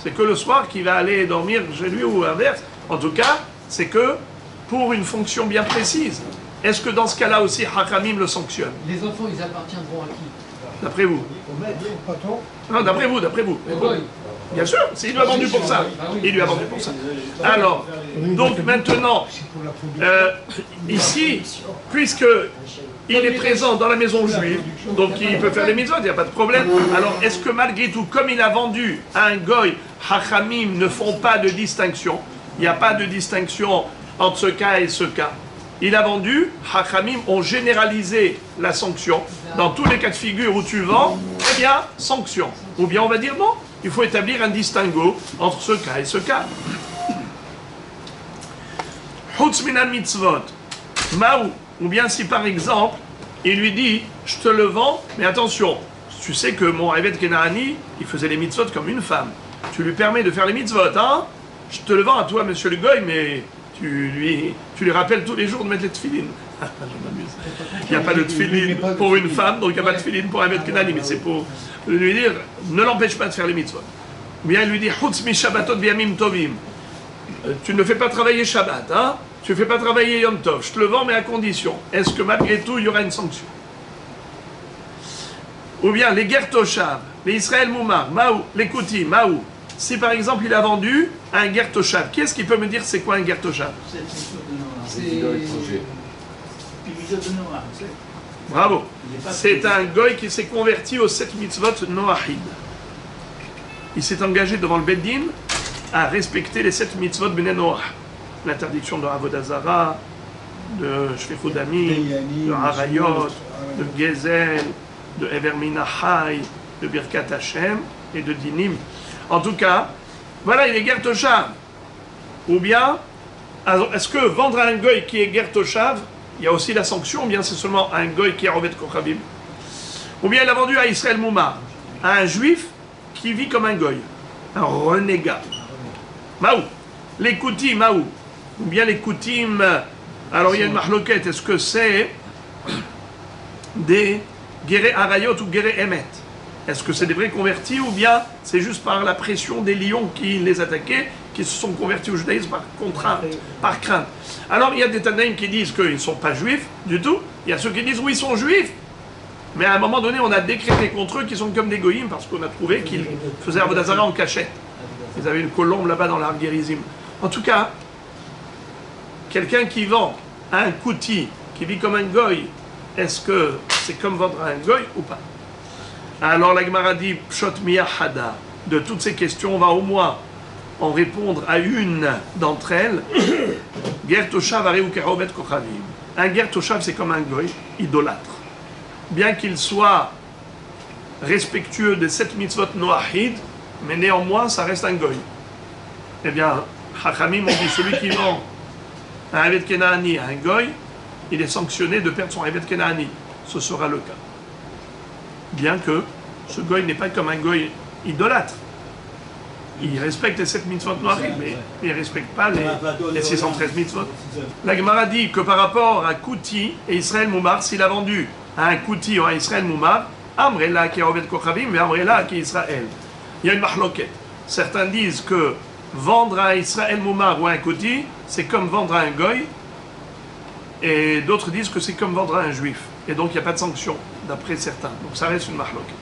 C'est que le soir qu'il va aller dormir chez lui ou inverse. En tout cas, c'est que pour une fonction bien précise. Est-ce que dans ce cas-là aussi, Hachamim le sanctionne? Les enfants, ils appartiendront à qui? D'après vous? Non, d'après vous. Au goy. Bien sûr, il lui a vendu pour ça. Il lui a vendu pour ça. Alors, donc maintenant, ici, puisque il est présent dans la maison juive, donc il peut faire les mitzvot, il n'y a pas de problème. Alors, est-ce que malgré tout, comme il a vendu à un goy, Hachamim ne font pas de distinction? Il n'y a pas de distinction entre ce cas et ce cas. Il a vendu, Hachamim ont généralisé la sanction. Dans tous les cas de figure où tu vends, eh bien, sanction. Ou bien on va dire non, il faut établir un distinguo entre ce cas et ce cas. Chutz minan mitzvot. Maou, Ou bien si par exemple, il lui dit, je te le vends, mais attention, tu sais que mon Evet Kenaani, il faisait les mitzvot comme une femme. Tu lui permets de faire les mitzvot, hein? Je te le vends à toi, monsieur le goy, mais tu lui rappelles tous les jours de mettre les tefilines. Il n'y a pas de tefilines pour une femme, donc il n'y a pas de tefilines pour Evet Kenaani, mais c'est pour lui dire, ne l'empêche pas de faire les mitzvot. Ou bien il lui dit, Chutz mi Shabbatot b'yamim tovim. Tu ne fais pas travailler Shabbat, hein? Tu ne fais pas travailler Yom Tov. Je te le vends, mais à condition. Est-ce que malgré tout, il y aura une sanction? Ou bien les Ger Toshav, les Israël Moumar, Maou, les Kouti, Maou. Si par exemple il a vendu un Ger Toshav, qui est-ce qui peut me dire c'est quoi un Ger Toshav? Bravo. C'est un goy qui s'est converti aux 7 mitzvot Noachid. Il s'est engagé devant le Beddin à respecter les 7 mitzvot Bnei Noach. L'interdiction de Avodah Zara, de Shfichut Damim, de Harayot, de Gezel, de Ever Minachai, de Birkat Hashem et de Dinim. En tout cas, voilà, il est Ger Toshav. Ou bien, alors, est-ce que vendre à un goy qui est Ger Toshav, il y a aussi la sanction, ou bien c'est seulement un goy qui est Rovet Kochavim? Ou bien il a vendu à Israël Moumar, à un juif qui vit comme un goy, un renégat. Maou, les Koutim, Maou, ou bien les Koutim, alors il y a une mahloquette, est-ce que c'est des Guéré Arayot ou Guéré Emet? Est-ce que c'est des vrais convertis ou bien c'est juste par la pression des lions qui les attaquaient, qui se sont convertis au judaïsme par contrainte, par crainte? Alors il y a des Tanaïm qui disent qu'ils ne sont pas juifs du tout, il y a ceux qui disent oui, ils sont juifs, mais à un moment donné on a décrété contre eux qu'ils sont comme des goïms parce qu'on a trouvé qu'ils faisaient Avodah Zara en cachette. Ils avaient une colombe là-bas dans l'Ar Gerizim. En tout cas, quelqu'un qui vend un kouti, qui vit comme un goy, est-ce que c'est comme vendre un goy ou pas? Alors la Gemara dit, Pshot miyahada, de toutes ces questions, on va au moins en répondre à une d'entre elles. Ger Toshav areu kerovet kochavim. Un Ger Toshav, c'est comme un goy, idolâtre. Bien qu'il soit respectueux des 7 mitzvot Noachid, mais néanmoins, ça reste un goy. Eh bien, Chachamim ont dit, celui qui vend un Evet Kenaani à un goy, il est sanctionné de perdre son Evet Kenaani. Ce sera le cas. Bien que ce goy n'est pas comme un goy idolâtre. Il respecte les 7 mitzvot Noachid, mais il ne respecte pas les 613 mitzvot. La Gemara dit que par rapport à Kouti et Israël Moumar, s'il a vendu à un Kouti ou à Israël Moumar, Amrela qui est Rovet Kochavim, mais Amrela qui est Israël. Il y a une mahloquette. Certains disent que vendre à Israël Moumar ou à un Kouti, c'est comme vendre à un goy, et d'autres disent que c'est comme vendre à un juif. Et donc il n'y a pas de sanction, d'après certains. Donc ça reste une mahloquette.